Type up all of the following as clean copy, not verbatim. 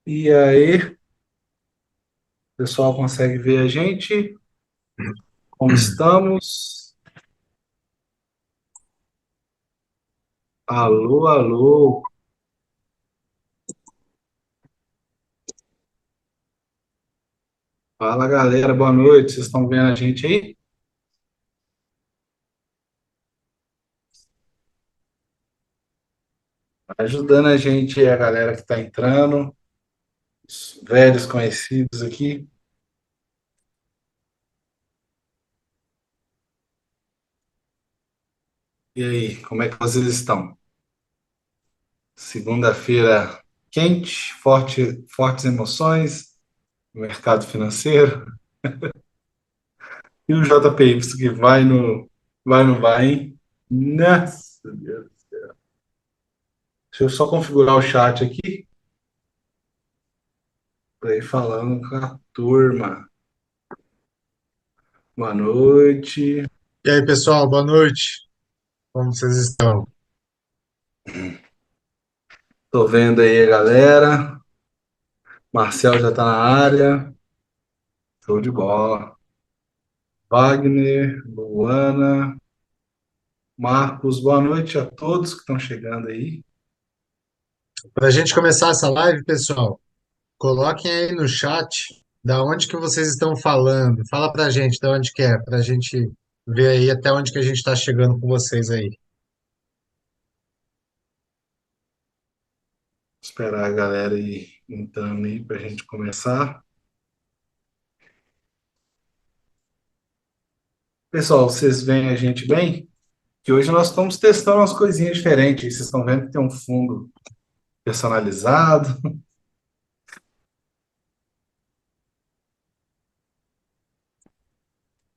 E aí, o pessoal consegue ver a gente? Como estamos? Alô, alô. Fala, galera, boa noite. Vocês estão vendo a gente aí? Ajudando a gente aí, a galera que está entrando, os velhos conhecidos aqui. E aí, como é que vocês estão? Segunda-feira quente, fortes emoções, mercado financeiro. E o JPY que vai no vai, hein? Nossa Deus. Deixa eu só configurar o chat aqui para ir falando com a turma. Boa noite. E aí, pessoal, boa noite. Como vocês estão? Tô vendo aí a galera. Marcel já tá na área. Show de bola. Wagner, Luana, Marcos, boa noite a todos que estão chegando aí. Para a gente começar essa live, pessoal, coloquem aí no chat da onde que vocês estão falando. Fala para a gente da onde que é, para a gente ver aí até onde que a gente está chegando com vocês aí. Esperar a galera aí entrando aí para a gente começar. Pessoal, vocês veem a gente bem? Que hoje nós estamos testando umas coisinhas diferentes. Vocês estão vendo que tem um fundo personalizado.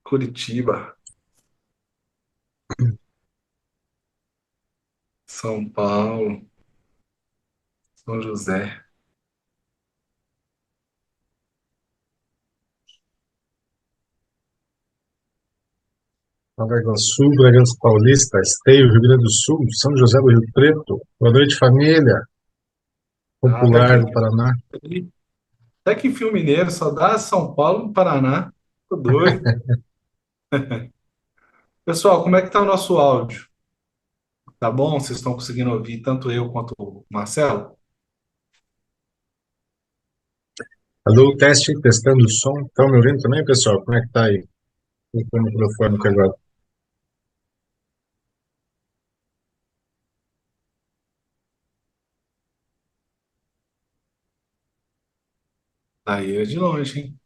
Curitiba, São Paulo, São José. Nova Iguaçu, Bragança Paulista, Esteio, Rio Grande do Sul, São José do Rio Preto. Boa noite, família Ah, popular do Paraná. até que Fio Mineiro só dá São Paulo e Paraná. Tô doido. Pessoal, como é que tá o nosso áudio? Tá bom? Vocês estão conseguindo ouvir tanto eu quanto o Marcelo? Alô, teste, testando o som. Estão me ouvindo também, pessoal? Como é que tá aí? Tô no microfone aqui agora. Aí é de longe, hein?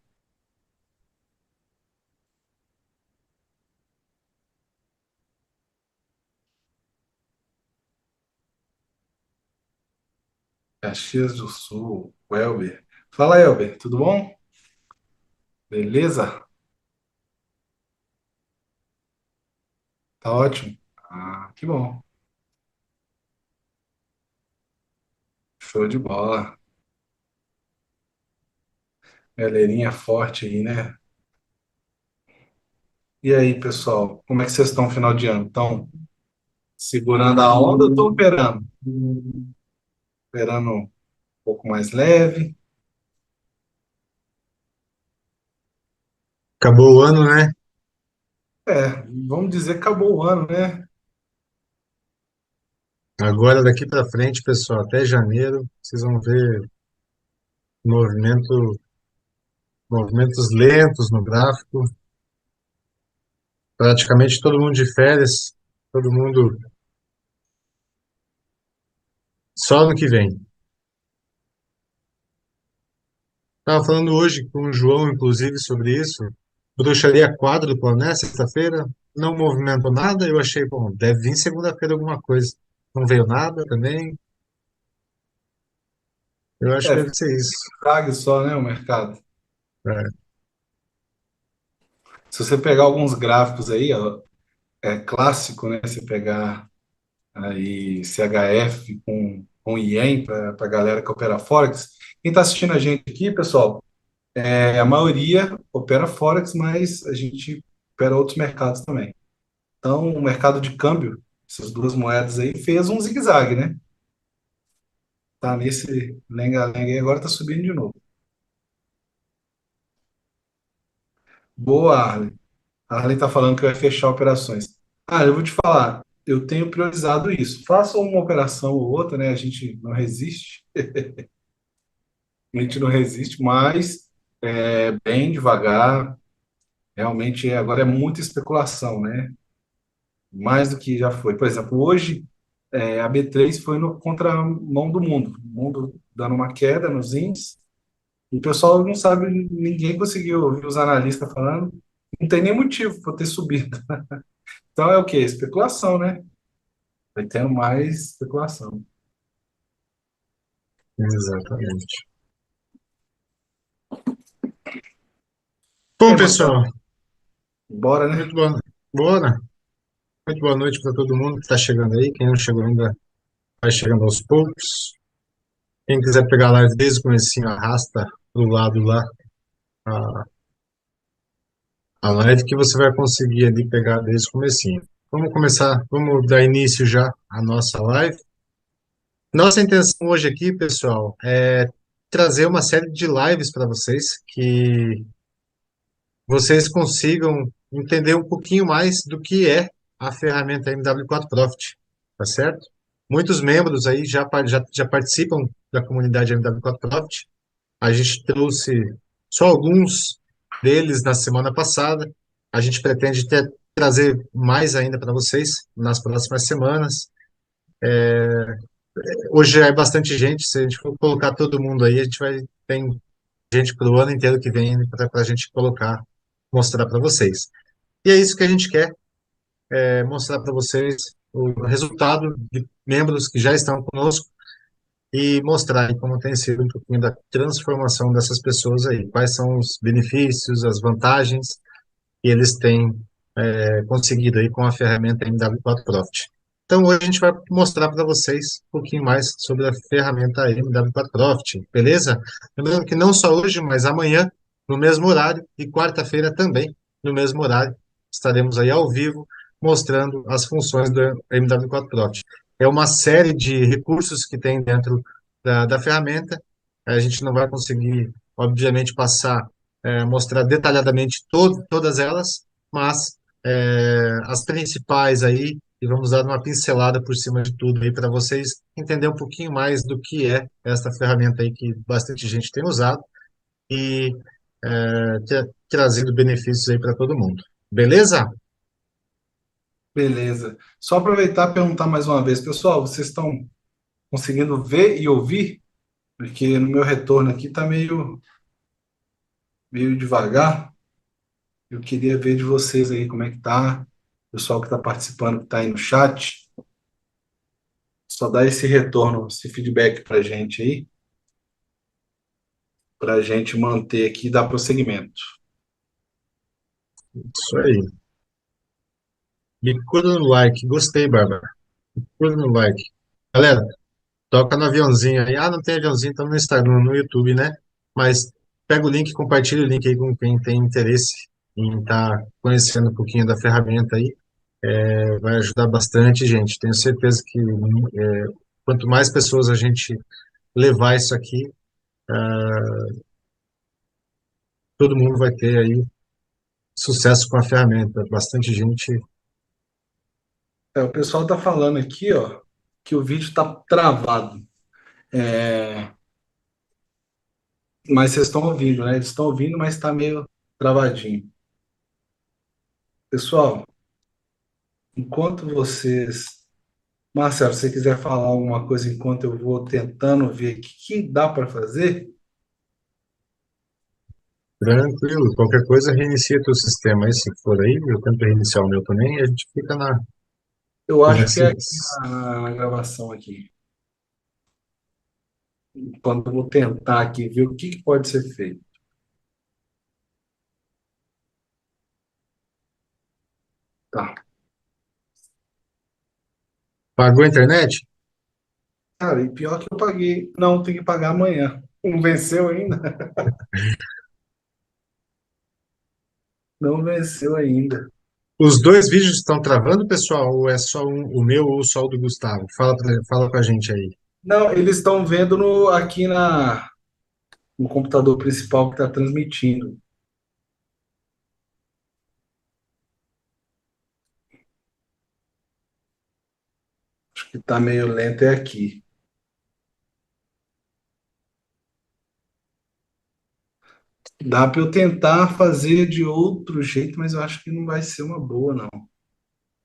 Caxias do Sul, o Elber. Fala, Elber, tudo bom? Beleza? Tá ótimo. Ah, que bom. Show de bola. Galerinha forte aí, né? E aí, pessoal, como é que vocês estão no final de ano? Estão segurando a onda ou estão operando? Operando um pouco mais leve? Acabou o ano, né? É, vamos dizer que acabou o ano, né? Agora, daqui para frente, pessoal, até janeiro, vocês vão ver movimento, movimentos lentos no gráfico. Praticamente todo mundo de férias, todo mundo só no que vem. Estava falando hoje com o João, inclusive, sobre isso. Bruxaria quádrupla, né? Sexta-feira, não movimentou nada. Eu achei, bom, deve vir segunda-feira alguma coisa. Não veio nada também. Eu acho que É, deve ser isso. frague só, né, o mercado. É. Se você pegar alguns gráficos aí, ó, é clássico, né? Você pegar aí CHF com Ien para a galera que opera Forex. Quem está assistindo a gente aqui, pessoal, a maioria opera Forex, mas a gente opera outros mercados também. Então, o mercado de câmbio, essas duas moedas aí, fez um zigue-zague, né? tá nesse lenga-lenga e agora tá subindo de novo. Boa, Arlen. A Arlen tá falando que vai fechar operações. Ah, eu vou te falar, eu tenho priorizado isso. Faça uma operação ou outra, né? A gente não resiste, mas é bem devagar. Realmente, agora é muita especulação, né? Mais do que já foi. Por exemplo, hoje a B3 foi no contramão do mundo. O mundo dando uma queda nos índices. E o pessoal não sabe, ninguém conseguiu ouvir os analistas falando. Não tem nem motivo para ter subido. Então é o quê? Especulação, né? Vai tendo mais especulação. Exatamente. Bom, Bem, Marcelo, pessoal, bora, né? muito boa, boa, muito boa noite para todo mundo que está chegando aí. Quem não chegou ainda vai chegando aos poucos. Quem quiser pegar a live desde o comecinho, arrasta pro lado lá a, a live que você vai conseguir ali pegar desde o comecinho. Vamos começar, vamos dar início já à nossa live. Nossa intenção hoje aqui, pessoal, é trazer uma série de lives para vocês que vocês consigam entender um pouquinho mais do que é a ferramenta MW4 Profit, tá certo? Muitos membros aí já participam da comunidade MW4 Profit. A gente trouxe só alguns deles na semana passada. A gente pretende trazer mais ainda para vocês nas próximas semanas. Hoje é bastante gente, se a gente for colocar todo mundo aí, a gente vai tem gente para o ano inteiro que vem para a gente colocar, mostrar para vocês. E é isso que a gente quer, mostrar para vocês o resultado de membros que já estão conosco e mostrar aí como tem sido um pouquinho da transformação dessas pessoas aí, quais são os benefícios, as vantagens que eles têm conseguido aí com a ferramenta MW4 Profit. Então, hoje a gente vai mostrar para vocês um pouquinho mais sobre a ferramenta MW4 Profit, beleza? Lembrando que não só hoje, mas amanhã, no mesmo horário, e quarta-feira também, no mesmo horário, estaremos aí ao vivo mostrando as funções do MW4 Profit. É uma série de recursos que tem dentro da ferramenta. A gente não vai conseguir, obviamente, mostrar detalhadamente todas elas, mas as principais aí, e vamos dar uma pincelada por cima de tudo aí para vocês entender um pouquinho mais do que é esta ferramenta aí que bastante gente tem usado e trazendo benefícios aí para todo mundo. Beleza? Beleza. Só aproveitar e perguntar mais uma vez, pessoal, vocês estão conseguindo ver e ouvir? Porque no meu retorno aqui tá meio devagar. Eu queria ver de vocês aí como é que tá, o pessoal que está participando, que está aí no chat. Só dá esse retorno, esse feedback para a gente aí, para a gente manter aqui e dar prosseguimento. Isso aí. Bicuda no like. Gostei, Bárbara. Bicuda no like. Galera, toca no aviãozinho aí. Ah, não tem aviãozinho, então no Instagram, no YouTube, né? Mas pega o link, compartilha o link aí com quem tem interesse em estar conhecendo um pouquinho da ferramenta aí. Vai ajudar bastante, gente. Tenho certeza que quanto mais pessoas a gente levar isso aqui, todo mundo vai ter aí sucesso com a ferramenta. Bastante gente. O pessoal está falando aqui, ó, que o vídeo está travado. É, mas vocês estão ouvindo, né? Eles estão ouvindo, mas está meio travadinho. Pessoal, enquanto vocês. Marcelo, se você quiser falar alguma coisa enquanto eu vou tentando ver o que dá para fazer, Tranquilo, qualquer coisa reinicia teu sistema aí, se for aí, eu tento reiniciar o meu também, e a gente fica eu acho que nesse, é aqui na gravação aqui. Quando eu vou tentar aqui ver o que pode ser feito. Tá. pagou a internet? Cara, e pior que eu paguei. Não, tem que pagar amanhã. Não venceu ainda? Não venceu ainda. Os dois vídeos estão travando, pessoal, ou é só o meu ou só o do Gustavo? Fala com a gente aí. Não, eles estão vendo aqui no computador principal que está transmitindo. Acho que está meio lento é aqui. Dá para eu tentar fazer de outro jeito, mas eu acho que não vai ser uma boa, não.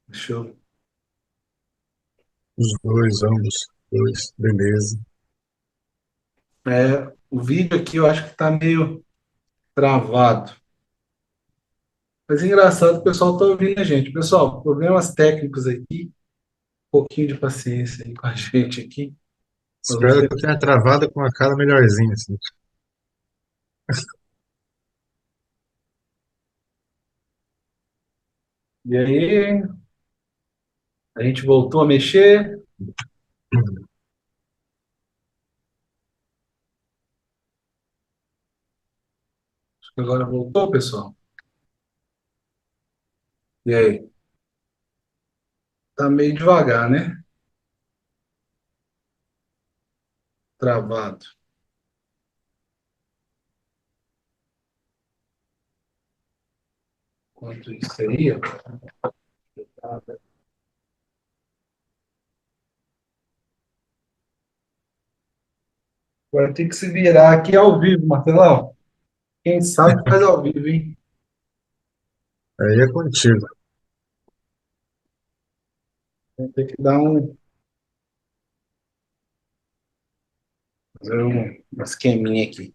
Deixa eu. Os dois, ambos. Dois, beleza. O vídeo aqui eu acho que está meio travado. Mas é engraçado que o pessoal está ouvindo a gente. Pessoal, problemas técnicos aqui, um pouquinho de paciência aí com a gente aqui. Nós vamos Espero ter que eu que. tenha travado com a cara melhorzinha, assim. E aí, a gente voltou a mexer. Acho que agora voltou, pessoal. E aí? Tá meio devagar, né? Travado. Quanto isso seria? Agora tem que se virar aqui ao vivo, Marcelão. Quem sabe faz ao vivo, hein? Aí é contigo. Vai ter que dar fazer um esqueminha aqui.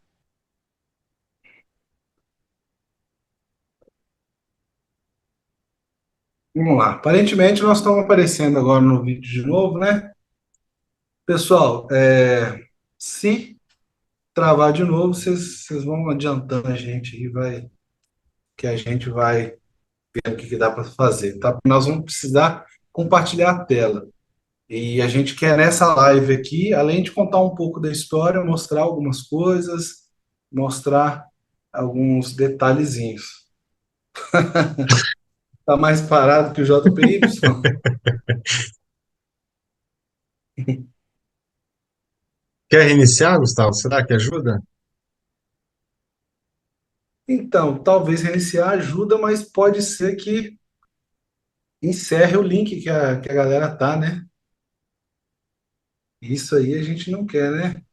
Vamos lá. Aparentemente, nós estamos aparecendo agora no vídeo de novo, né? Pessoal, se travar de novo, vocês vão adiantando a gente e que a gente vai ver o que dá para fazer, tá? Nós vamos precisar compartilhar a tela. E a gente quer nessa live aqui, além de contar um pouco da história, mostrar algumas coisas, mostrar alguns detalhezinhos. Tá mais parado que o JPY? Quer reiniciar, Gustavo? Será que ajuda? Então, talvez reiniciar ajuda, mas pode ser que encerre o link que a galera tá, né? Isso aí a gente não quer, né?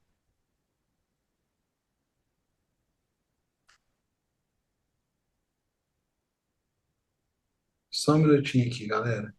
Só um minutinho aqui, galera.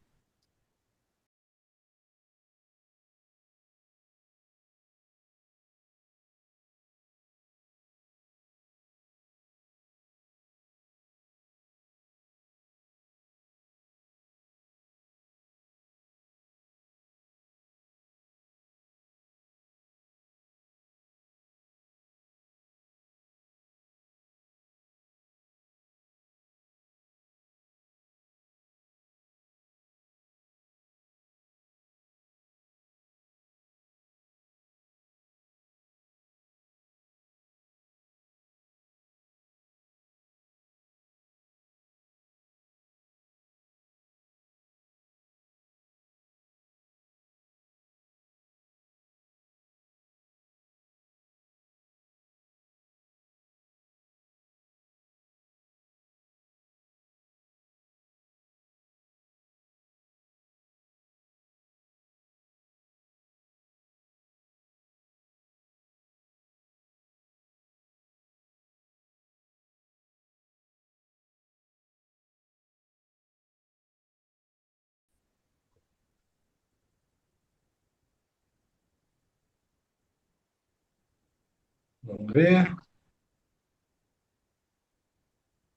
Vamos ver.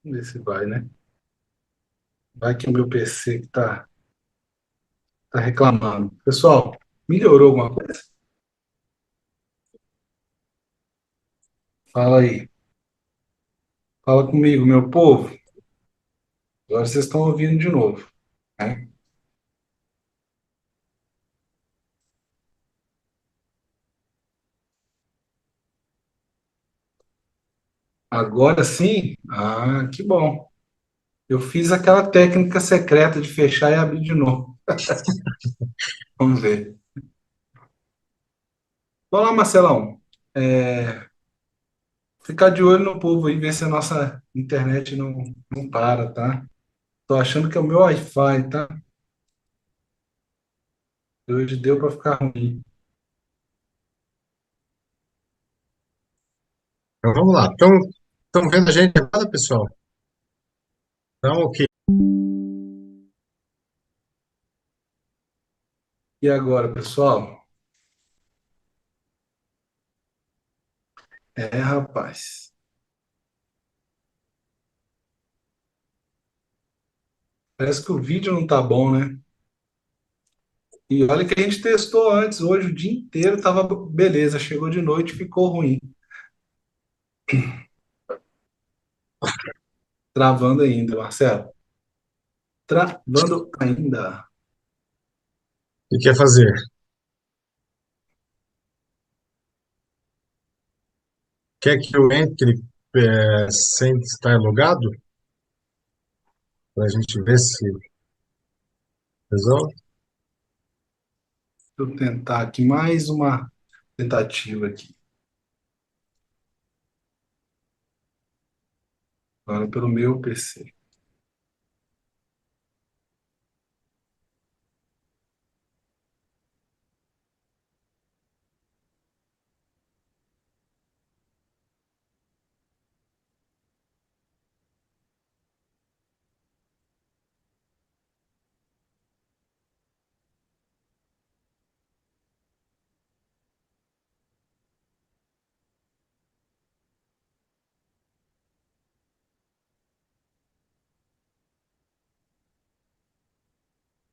Vamos ver se vai, né? Vai que o meu PC que tá reclamando. Pessoal, melhorou alguma coisa? Fala aí. Fala comigo, meu povo. Agora vocês estão ouvindo de novo, né? Agora sim? Ah, que bom. Eu fiz aquela técnica secreta de fechar e abrir de novo. Vamos ver. Vamos lá, Marcelão. Ficar de olho no povo aí, ver se a nossa internet não para, tá? Tô achando que é o meu Wi-Fi, tá? Hoje deu para ficar ruim. Então vamos lá. Estão vendo a gente agora, pessoal? Então, ok. E agora, pessoal? Rapaz. Parece que o vídeo não tá bom, né? E olha que a gente testou antes, hoje o dia inteiro tava beleza, chegou de noite, ficou ruim. Travando ainda, Marcelo. Travando ainda. O que quer fazer? Quer que eu entre sem estar logado? Para a gente ver se resolve? Deixa eu tentar aqui mais uma tentativa aqui. Agora pelo meu PC.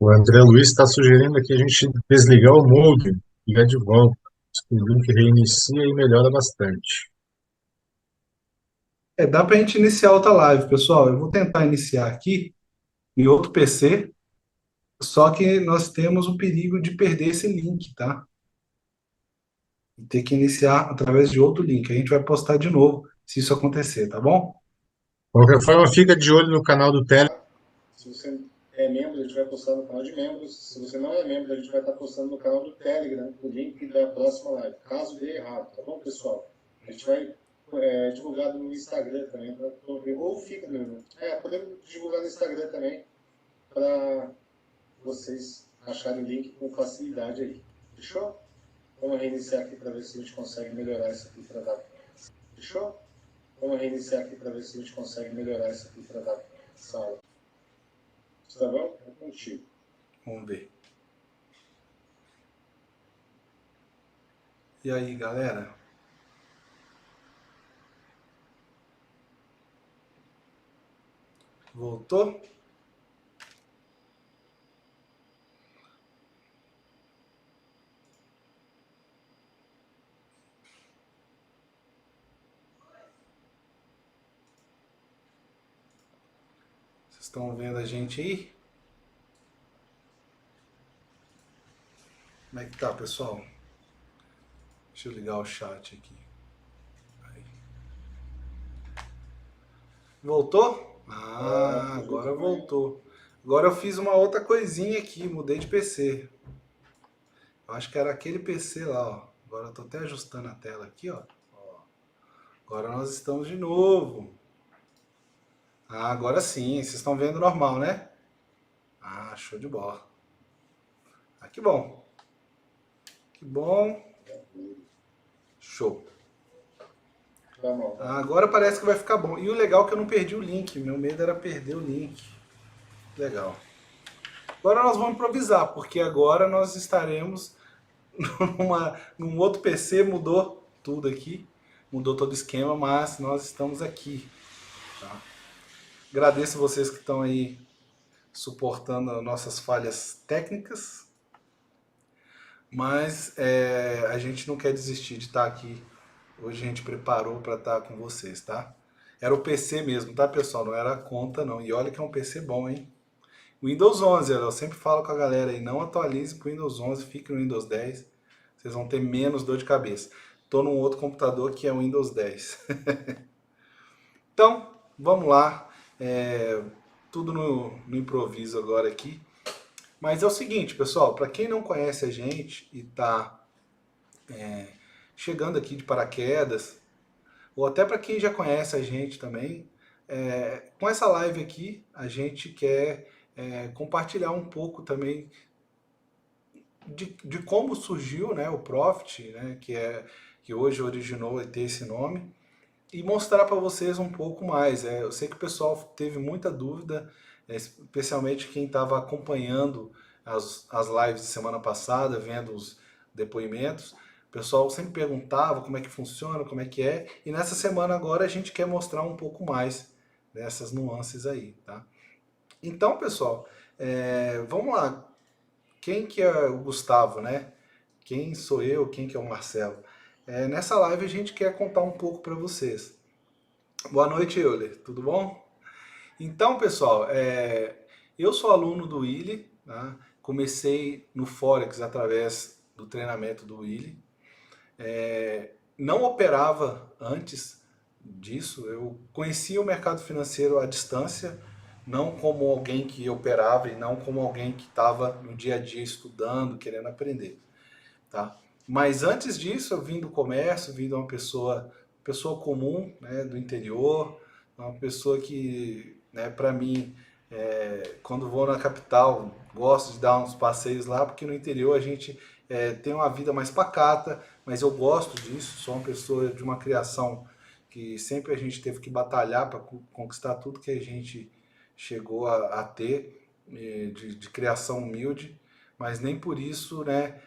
O André Luiz está sugerindo aqui a gente desligar o molde, ligar de volta. O link reinicia e melhora bastante. Dá para a gente iniciar outra live, pessoal. Eu vou tentar iniciar aqui em outro PC, só que nós temos o perigo de perder esse link, tá? E ter que iniciar através de outro link. A gente vai postar de novo se isso acontecer, tá bom? De qualquer forma, fica de olho no canal do Telegram. Se você é membro, a gente vai postar no canal de membros. Se você não é membro, a gente vai estar postando no canal do Telegram o link da próxima live, caso dê errado, tá bom, pessoal? A gente vai divulgar no Instagram também, ou fica no. Podemos divulgar no Instagram também, para vocês acharem o link com facilidade aí. Fechou? Vamos reiniciar aqui para ver se a gente consegue melhorar isso aqui para dar. Fechou? Vamos reiniciar aqui para ver se a gente consegue melhorar isso aqui para dar sala. Tá bom? É contigo. Vamos ver. E aí, galera? Voltou? Vocês estão vendo a gente aí? Como é que tá, pessoal? Deixa eu ligar o chat aqui. Aí. Voltou? Ah, agora voltou. Agora eu fiz uma outra coisinha aqui, mudei de PC. Eu acho que era aquele PC lá, ó. Agora eu tô até ajustando a tela aqui, ó. Agora nós estamos de novo. Ah, agora sim, vocês estão vendo normal, né? Ah, show de bola. Ah, que bom. Que bom. Show. Ah, agora parece que vai ficar bom. E o legal é que eu não perdi o link. Meu medo era perder o link. Legal. Agora nós vamos improvisar, porque agora nós estaremos num outro PC, mudou tudo aqui. Mudou todo o esquema, mas nós estamos aqui. Tá? Agradeço vocês que estão aí suportando nossas falhas técnicas. Mas a gente não quer desistir de estar aqui. Hoje a gente preparou para estar com vocês, tá? Era o PC mesmo, tá, pessoal? Não era a conta, não. E olha que é um PC bom, hein? Windows 11, eu sempre falo com a galera aí, não atualize para o Windows 11, fique no Windows 10. Vocês vão ter menos dor de cabeça. Estou num outro computador que é o Windows 10. Então, vamos lá. Tudo no improviso agora aqui. Mas é o seguinte, pessoal, para quem não conhece a gente e está chegando aqui de paraquedas, ou até para quem já conhece a gente também, com essa live aqui a gente quer compartilhar um pouco também de como surgiu, né, o Profit, né, que hoje originou ter esse nome, e mostrar para vocês um pouco mais. Eu sei que o pessoal teve muita dúvida, especialmente quem estava acompanhando as lives de semana passada, vendo os depoimentos. O pessoal sempre perguntava como é que funciona, como é que é, e nessa semana agora a gente quer mostrar um pouco mais dessas nuances aí, tá? Então, pessoal, vamos lá. Quem que é o Gustavo, né? Quem sou eu? Quem que é o Marcelo? Nessa live a gente quer contar um pouco para vocês. Boa noite, Euler. Tudo bom? Então, pessoal, eu sou aluno do Willi, tá? Comecei no Forex através do treinamento do Willi. Não operava antes disso, eu conhecia o mercado financeiro à distância, não como alguém que operava e não como alguém que estava no dia a dia estudando, querendo aprender, tá? Mas antes disso, eu vim do comércio, vim de uma pessoa comum, né, do interior, uma pessoa que, né, para mim, quando vou na capital, gosto de dar uns passeios lá, porque no interior a gente tem uma vida mais pacata, mas eu gosto disso, sou uma pessoa de uma criação que sempre a gente teve que batalhar para conquistar tudo que a gente chegou a ter, de criação humilde, mas nem por isso, né,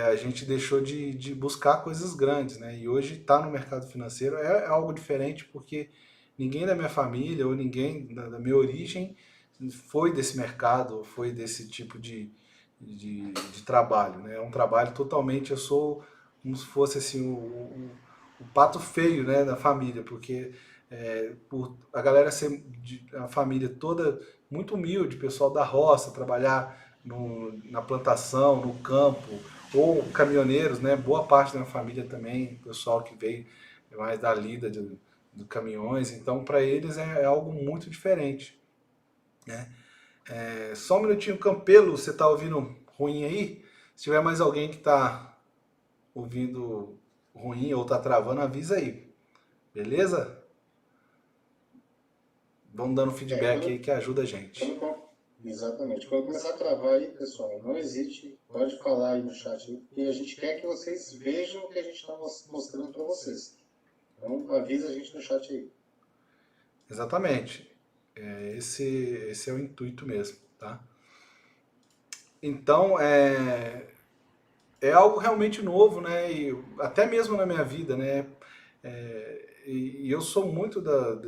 a gente deixou de buscar coisas grandes, né? E hoje estar no mercado financeiro é algo diferente porque ninguém da minha família ou ninguém da minha origem foi desse mercado, foi desse tipo de trabalho, né? É um trabalho totalmente, eu sou como se fosse assim o pato feio, né, da família, porque por a galera ser a família toda muito humilde, pessoal da roça, trabalhar na plantação, no campo, ou caminhoneiros, né? Boa parte da minha família também, pessoal que veio mais da lida de caminhões, então para eles é algo muito diferente, né? Só um minutinho, Campelo, você está ouvindo ruim aí? Se tiver mais alguém que está ouvindo ruim ou está travando, avisa aí, beleza? Vamos dando feedback aí Quando, que ajuda a gente. exatamente. Quando começar a travar aí, pessoal, não hesite, pode falar aí no chat, aí, porque a gente quer que vocês vejam o que a gente está mostrando para vocês. Então, avisa a gente no chat aí. Exatamente. Esse é o intuito mesmo, tá? Então, é algo realmente novo, né? E até mesmo na minha vida, né? E eu sou muito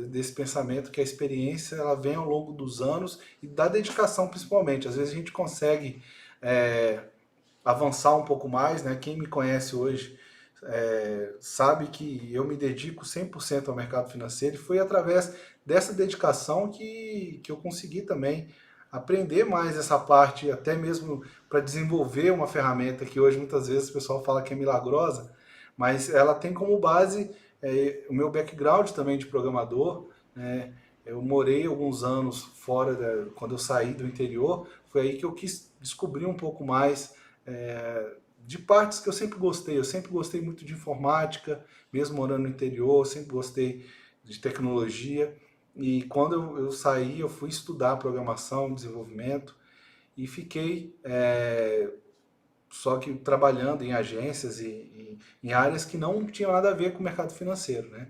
desse pensamento que a experiência ela vem ao longo dos anos e da dedicação principalmente. Às vezes a gente consegue é, avançar um pouco mais, né? Quem me conhece hoje sabe que eu me dedico 100% ao mercado financeiro e foi através dessa dedicação que eu consegui também aprender mais essa parte, até mesmo para desenvolver uma ferramenta que hoje muitas vezes o pessoal fala que é milagrosa, mas ela tem como base o meu background também de programador, né? Eu morei alguns anos fora, quando eu saí do interior, foi aí que eu quis descobrir um pouco mais de partes que eu sempre gostei. Eu sempre gostei muito de informática, mesmo morando no interior, sempre gostei de tecnologia. E quando eu saí, eu fui estudar programação, desenvolvimento e fiquei só que trabalhando em agências e em áreas que não tinham nada a ver com o mercado financeiro, né?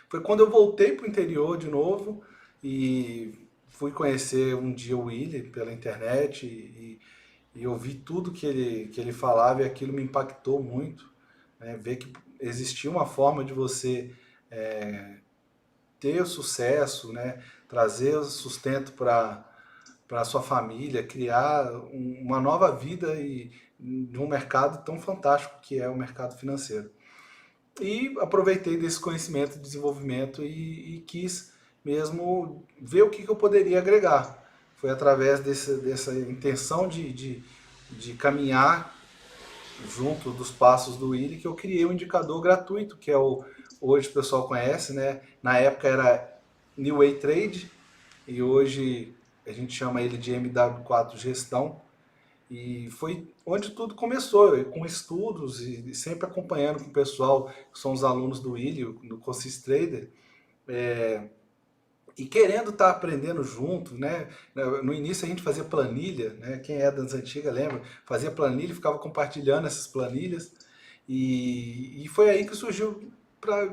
Foi quando eu voltei para o interior de novo e fui conhecer um dia o Willi pela internet e eu vi tudo que ele falava e aquilo me impactou muito, né? Ver que existia uma forma de você ter o sucesso, né? Trazer o sustento para a sua família, criar uma nova vida e de um mercado tão fantástico que é o mercado financeiro. E aproveitei desse conhecimento de desenvolvimento e quis mesmo ver o que eu poderia agregar. Foi através dessa intenção de caminhar junto dos passos do Willi que eu criei um indicador gratuito, que hoje o pessoal conhece, né? Na época era New Way Trade e hoje a gente chama ele de MW4 Gestão. E foi onde tudo começou, com estudos e sempre acompanhando com o pessoal, que são os alunos do Willio, no Consist Trader, e querendo estar aprendendo junto, né? No início a gente fazia planilha, né? Quem é das antigas lembra, fazia planilha e ficava compartilhando essas planilhas. E foi aí que surgiu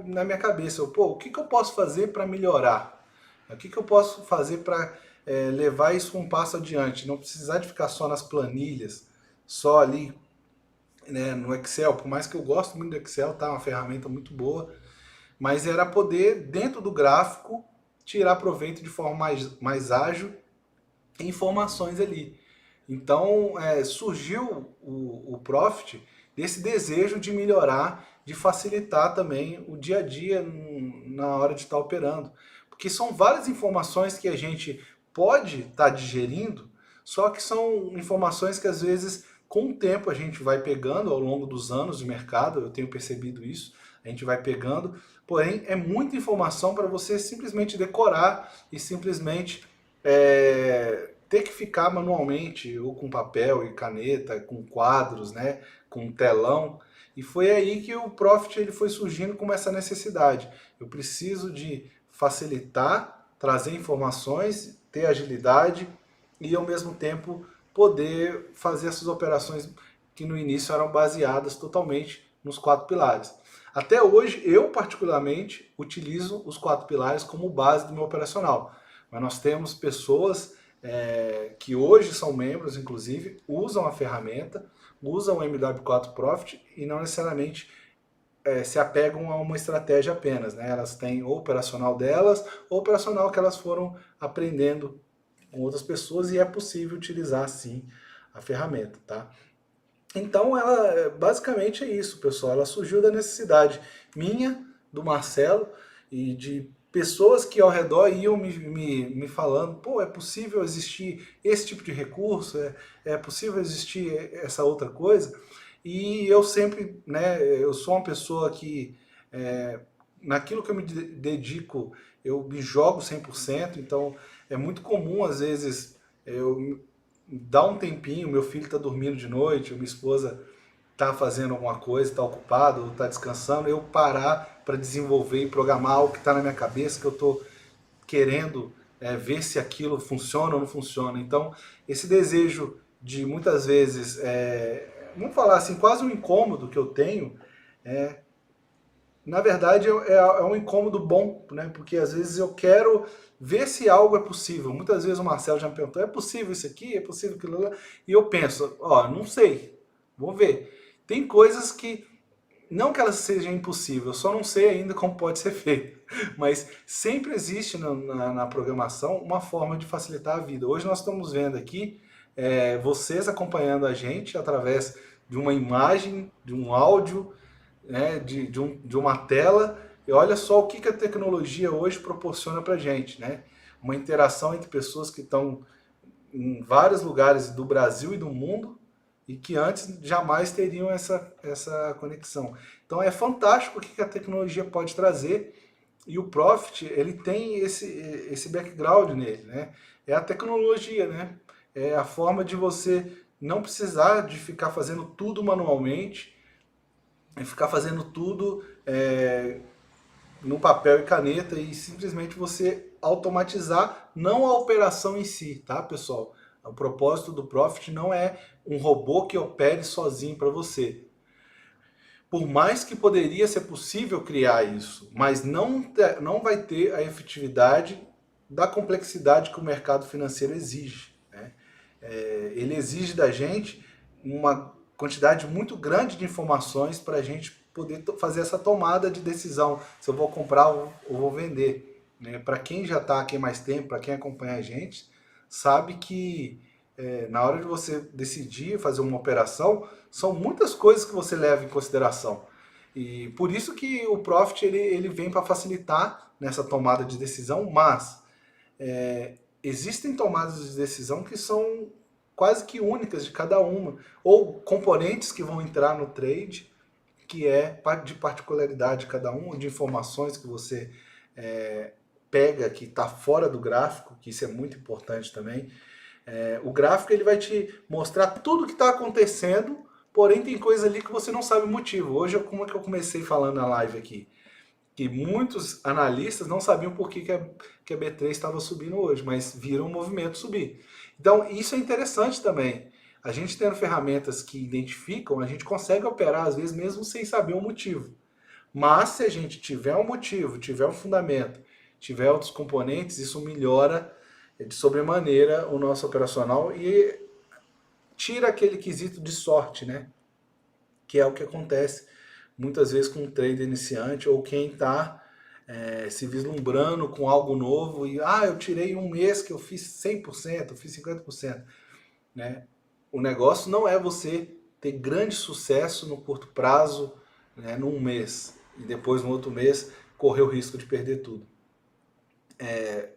na minha cabeça, pô, o que, que eu posso fazer para melhorar? O que, que eu posso fazer para levar isso um passo adiante? Não precisar de ficar só nas planilhas, só ali, né, no Excel, por mais que eu gosto muito do Excel, tá? Uma ferramenta muito boa, mas era poder, dentro do gráfico, tirar proveito de forma mais ágil informações ali. Então surgiu o Profit desse desejo de melhorar, de facilitar também o dia a dia na hora de estar operando. Porque são várias informações que a gente pode estar digerindo, só que são informações que às vezes com o tempo a gente vai pegando ao longo dos anos de mercado, eu tenho percebido isso, a gente vai pegando, porém é muita informação para você simplesmente decorar e simplesmente ter que ficar manualmente, ou com papel e caneta, com quadros, né, com telão. E foi aí que o Profit ele foi surgindo com essa necessidade. Eu preciso de facilitar, trazer informações, ter agilidade e ao mesmo tempo poder fazer essas operações que no início eram baseadas totalmente nos 4 pilares. Até hoje, eu particularmente utilizo os 4 pilares como base do meu operacional. Mas nós temos pessoas que hoje são membros, inclusive, usam a ferramenta, usam o MW4 Profit e não necessariamente se apegam a uma estratégia apenas. Né? Elas têm o operacional delas, ou operacional que elas foram aprendendo com outras pessoas e é possível utilizar sim a ferramenta. Tá? Então, ela basicamente é isso, pessoal. Ela surgiu da necessidade minha, do Marcelo e de pessoas que ao redor iam me falando: pô, é possível existir esse tipo de recurso, é possível existir essa outra coisa. E eu sempre, né, eu sou uma pessoa que, naquilo que eu me dedico, eu me jogo 100%, então é muito comum, às vezes, eu dar um tempinho, meu filho está dormindo de noite, minha esposa está fazendo alguma coisa, está ocupado, está descansando, eu parar para desenvolver e programar algo que está na minha cabeça, que eu estou querendo ver se aquilo funciona ou não funciona. Então, esse desejo de muitas vezes, vamos falar assim, quase um incômodo que eu tenho, na verdade é um incômodo bom, né? Porque às vezes eu quero ver se algo é possível. Muitas vezes o Marcelo já me perguntou: é possível isso aqui? É possível aquilo lá? E eu penso: ó, não sei, vou ver. Tem coisas que, não que elas sejam impossíveis, eu só não sei ainda como pode ser feito. Mas sempre existe na programação uma forma de facilitar a vida. Hoje nós estamos vendo aqui vocês acompanhando a gente através de uma imagem, de um áudio, né, de uma tela, e olha só o que, que a tecnologia hoje proporciona para a gente, né? Uma interação entre pessoas que estão em vários lugares do Brasil e do mundo e que antes jamais teriam essa conexão. Então é fantástico o que, que a tecnologia pode trazer, e o Profit ele tem esse background nele, né? É a tecnologia, né? É a forma de você não precisar de ficar fazendo tudo manualmente, ficar fazendo tudo no papel e caneta e simplesmente você automatizar, não a operação em si, tá, pessoal? O propósito do Profit não é um robô que opere sozinho para você. Por mais que poderia ser possível criar isso, mas não vai ter a efetividade da complexidade que o mercado financeiro exige. Né? Ele exige da gente uma quantidade muito grande de informações para a gente poder fazer essa tomada de decisão, se eu vou comprar ou vou vender. Né? Para quem já está aqui mais tempo, para quem acompanha a gente, sabe que na hora de você decidir fazer uma operação, são muitas coisas que você leva em consideração. E por isso que o Profit ele vem para facilitar nessa tomada de decisão, mas existem tomadas de decisão que são quase que únicas de cada uma, ou componentes que vão entrar no trade, que é de particularidade de cada um, de informações que você pega que está fora do gráfico, que isso é muito importante também. O gráfico ele vai te mostrar tudo que está acontecendo, porém tem coisa ali que você não sabe o motivo. Hoje, como é que eu comecei falando na live aqui? Que muitos analistas não sabiam por que a B3 estava subindo hoje, mas viram o movimento subir. Então, isso é interessante também. A gente tendo ferramentas que identificam, a gente consegue operar, às vezes, mesmo sem saber o motivo. Mas se a gente tiver um motivo, tiver um fundamento, tiver outros componentes, isso melhora de sobremaneira o nosso operacional e tira aquele quesito de sorte, né? Que é o que acontece muitas vezes com um trader iniciante ou quem está se vislumbrando com algo novo e eu tirei um mês que eu fiz 100%, eu fiz 50%, né? O negócio não é você ter grande sucesso no curto prazo, né, num mês e depois no outro mês correr o risco de perder tudo.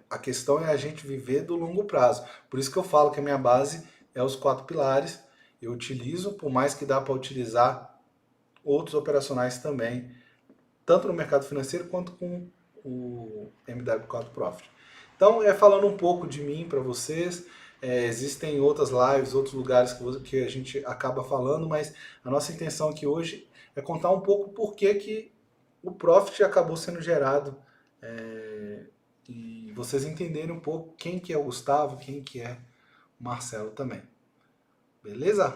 A questão é a gente viver do longo prazo. Por isso que eu falo que a minha base é os 4 pilares. Eu utilizo, por mais que dá para utilizar outros operacionais também, tanto no mercado financeiro quanto com o MW4 Profit. Então, falando um pouco de mim para vocês, existem outras lives, outros lugares que a gente acaba falando, mas a nossa intenção aqui hoje é contar um pouco por que o Profit acabou sendo gerado e vocês entenderem um pouco quem que é o Gustavo, quem que é o Marcelo também. Beleza?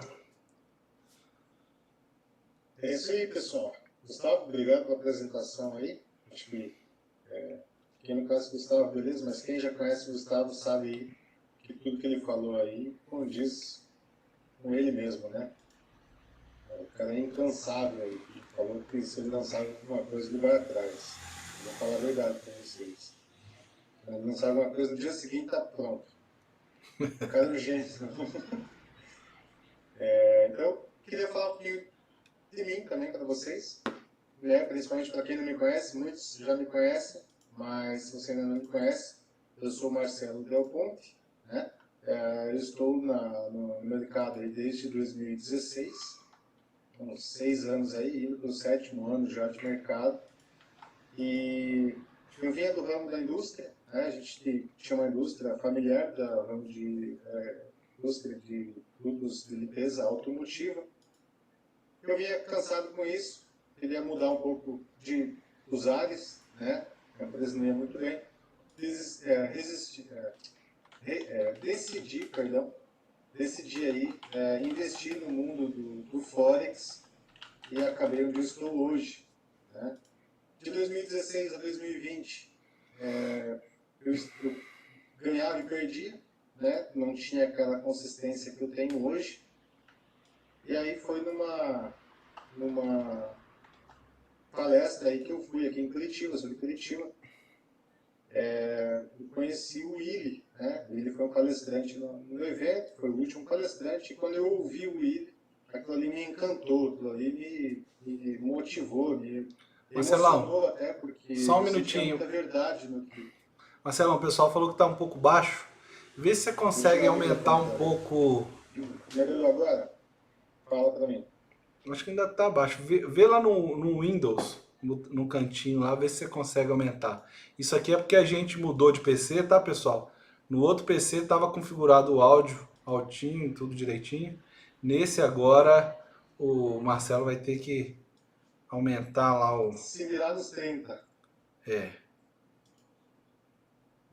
É isso aí, pessoal. Gustavo, obrigado pela apresentação aí. Acho que quem não conhece o Gustavo, beleza, mas quem já conhece o Gustavo sabe aí que tudo que ele falou aí condiz com ele mesmo, né? O cara é incansável aí. Ele falou que se ele não sabe alguma coisa, ele vai atrás. Eu vou falar a verdade para vocês. Ele não sabe alguma coisa, no dia seguinte tá pronto. O cara é urgente. Então, queria falar um pouquinho de mim também para vocês, né? Principalmente para quem não me conhece, muitos já me conhecem, mas se você ainda não me conhece, eu sou Marcelo Del Ponte, né? Eu estou no mercado aí desde 2016, uns 6 anos aí, indo para o 7º ano já de mercado, e eu vinha do ramo da indústria, né? A gente tinha uma indústria familiar da ramo de indústria de produtos de limpeza automotiva. Eu vinha cansado com isso, queria mudar um pouco dos ares, né? A empresa não ia muito bem. Decidi aí investir no mundo do Forex e acabei onde eu estou hoje, né? De 2016 a 2020, eu ganhava e perdia, né? Não tinha aquela consistência que eu tenho hoje. E aí foi numa palestra aí que eu fui aqui em Curitiba, sobre Curitiba, eu conheci o Willi, né? O Willi foi um palestrante no evento, foi o último palestrante, e quando eu ouvi o Willi, aquilo ali me encantou, aquilo ali me motivou, me Marcelão, emocionou até, porque só um eu sentia minutinho. muita verdade no que... Marcelão, o pessoal falou que está um pouco baixo. Vê se você Deixa consegue eu abrir aumentar aqui um para ver. pouco. Melhorou agora? Fala para mim. Acho que ainda está baixo. Vê lá no Windows, no cantinho lá, vê se você consegue aumentar. Isso aqui é porque a gente mudou de PC, tá, pessoal? No outro PC estava configurado o áudio altinho, tudo direitinho. Nesse agora, o Marcelo vai ter que aumentar lá o. Se virar nos 30. É.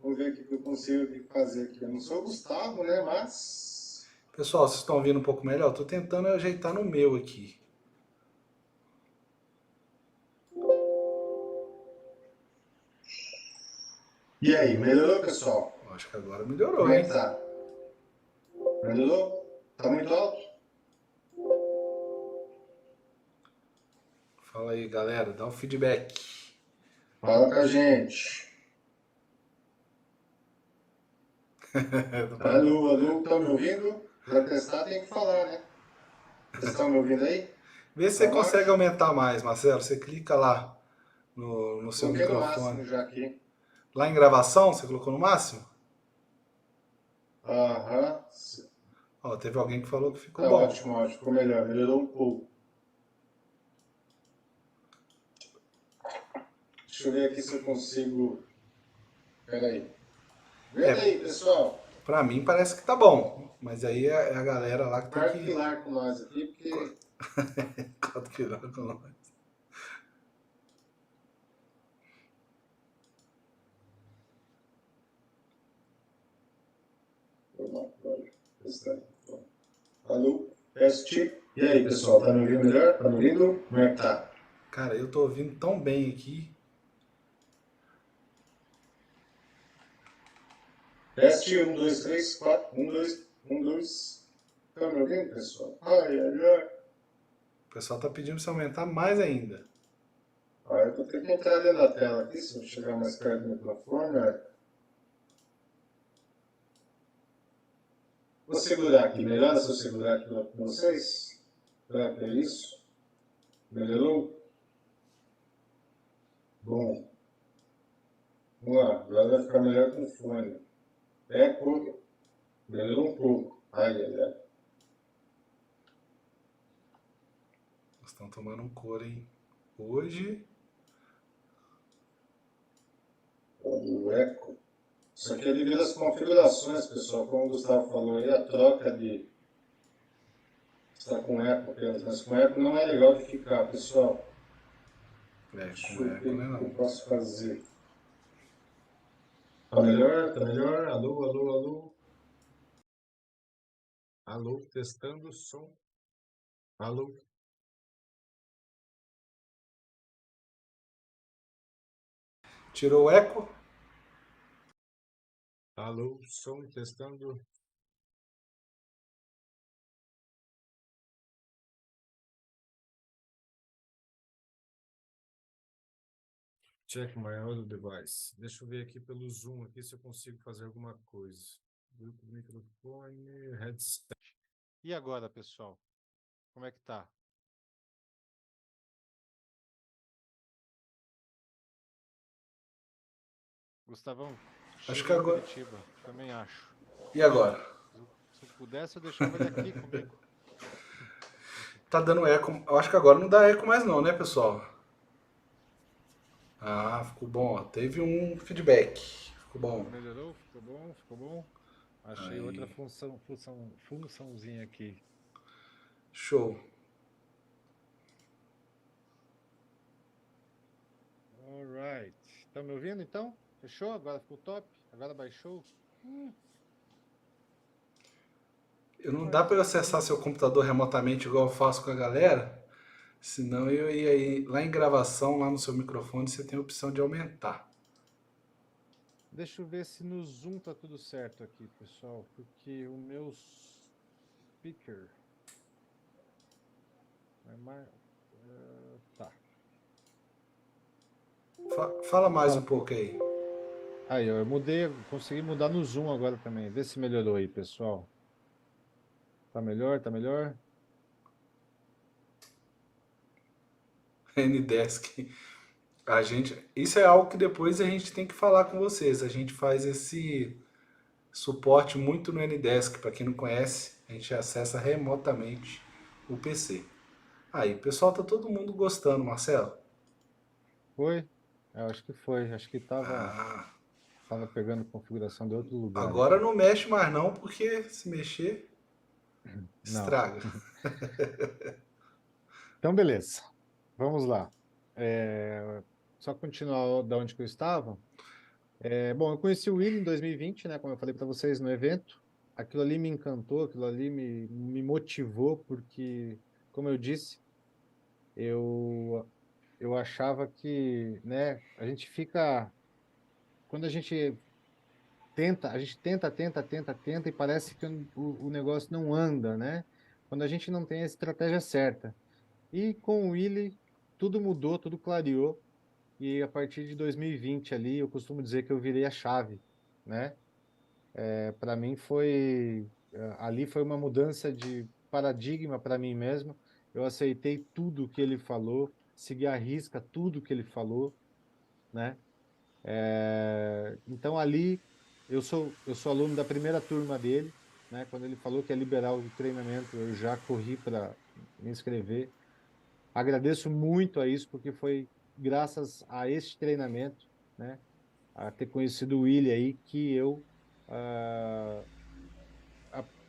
Vamos ver o que eu consigo fazer aqui. Eu não sou o Gustavo, né? Mas. Pessoal, vocês estão ouvindo um pouco melhor? Estou tentando ajeitar no meu aqui. E aí, melhorou, pessoal? Acho que agora melhorou, Como é hein? que tá? Melhorou? Tá muito alto? Fala aí, galera, dá um feedback. Fala com a gente. Alô, alô, estão me ouvindo? Para testar tem que falar, né? Vocês estão me ouvindo aí? Vê se você Tá consegue baixo? aumentar mais, Marcelo. Você clica lá no seu Coloquei no máximo microfone. já aqui. Lá em gravação, você colocou no máximo? Aham. Ó, teve alguém que falou que ficou Tá bom. ótimo, ótimo. Ficou melhor. Melhorou um pouco. Deixa eu ver aqui se eu consigo. Pera aí. Vê É, aí, pessoal. Pra mim parece que tá bom, mas aí é a galera lá que tem Quarto que pilar com nós aqui, porque calcular com nós. alô, teste. E aí, pessoal, tá me ouvindo melhor? Tá me ouvindo? Como é que tá? Cara, eu tô ouvindo tão bem aqui. Teste, um, dois, três, quatro, um, dois, um, dois. Tá me ouvindo, pessoal? Ai, ai, ai. O pessoal tá pedindo pra você aumentar mais ainda. Ah, eu vou ter que entrar ali na tela aqui, se eu chegar mais perto do microfone, olha. Vou segurar aqui, melhor se eu segurar aqui com vocês? Será que é isso? Melhorou? Bom, vamos lá, agora vai ficar melhor com o fone. Eco, melhorou um pouco. Ai, ai, ai. Nós estamos tomando um couro, hein? Hoje. O eco. Isso aqui é devido às configurações, pessoal. Como o Gustavo falou aí, a troca de está com eco apenas, mas com eco não é legal de ficar, pessoal. É, Deixa com eu eco, ver né? o que eu Não. posso fazer. Tá melhor? Tá melhor? Alô, alô, alô. Alô, testando o som. Alô. Tirou o eco? Alô, som, testando. Check my audio device. Deixa eu ver aqui pelo Zoom aqui se eu consigo fazer alguma coisa. Grupo do microfone, headset. E agora, pessoal? Como é que tá? Gustavão, Acho que chega em agora. Curitiba, também acho. E agora? Se eu pudesse, eu deixava ele aqui comigo. Tá dando eco. Eu acho que agora não dá eco mais, não, né, pessoal? Ah, ficou bom. Ó. Teve um feedback. Ficou bom. Melhorou? Ficou bom? Ficou bom? Achei outra Aí. funçãozinha aqui. Show. Alright. Tá me ouvindo então? Fechou? Agora ficou top? Agora baixou? Eu não dá Mas para eu acessar seu computador remotamente igual eu faço com a galera. Senão eu ia ir lá em gravação, lá no seu microfone, você tem a opção de aumentar. deixa eu ver se no Zoom tá tudo certo aqui, pessoal, porque o meu speaker é mais. Tá. Fala mais um Fala. pouco aí. Aí, ó, eu mudei, consegui mudar no Zoom agora também. Vê se melhorou aí, pessoal. Tá melhor? Tá melhor? Ndesk. A gente, isso é algo que depois a gente tem que falar com vocês. A gente faz esse suporte muito no Ndesk. Para quem não conhece, a gente acessa remotamente o PC. Aí, pessoal, tá todo mundo gostando, Marcelo? Foi? Eu acho que foi. Acho que Ah, tava pegando configuração de outro lugar agora aqui. não mexe mais não, porque se mexer, Não. estraga. Então, beleza. Vamos lá. Só continuar da onde que eu estava. Bom, eu conheci o Willi em 2020, né? Como eu falei para vocês no evento. Aquilo ali me encantou, aquilo ali me motivou, porque, como eu disse, eu, eu achava que, né? A gente fica. Quando a gente tenta, e parece que o negócio não anda, né? Quando a gente não tem a estratégia certa. E com o Willi, tudo mudou, tudo clareou. E a partir de 2020 ali, eu costumo dizer que eu virei a chave, né? Para mim ali foi uma mudança de paradigma para mim mesmo. Eu aceitei tudo que ele falou, segui à risca tudo que ele falou, né? Então ali eu sou aluno da primeira turma dele, né? Quando ele falou que ia liberar o treinamento, eu já corri para me inscrever. Agradeço muito a isso, porque foi graças a este treinamento, né, a ter conhecido o William aí, que eu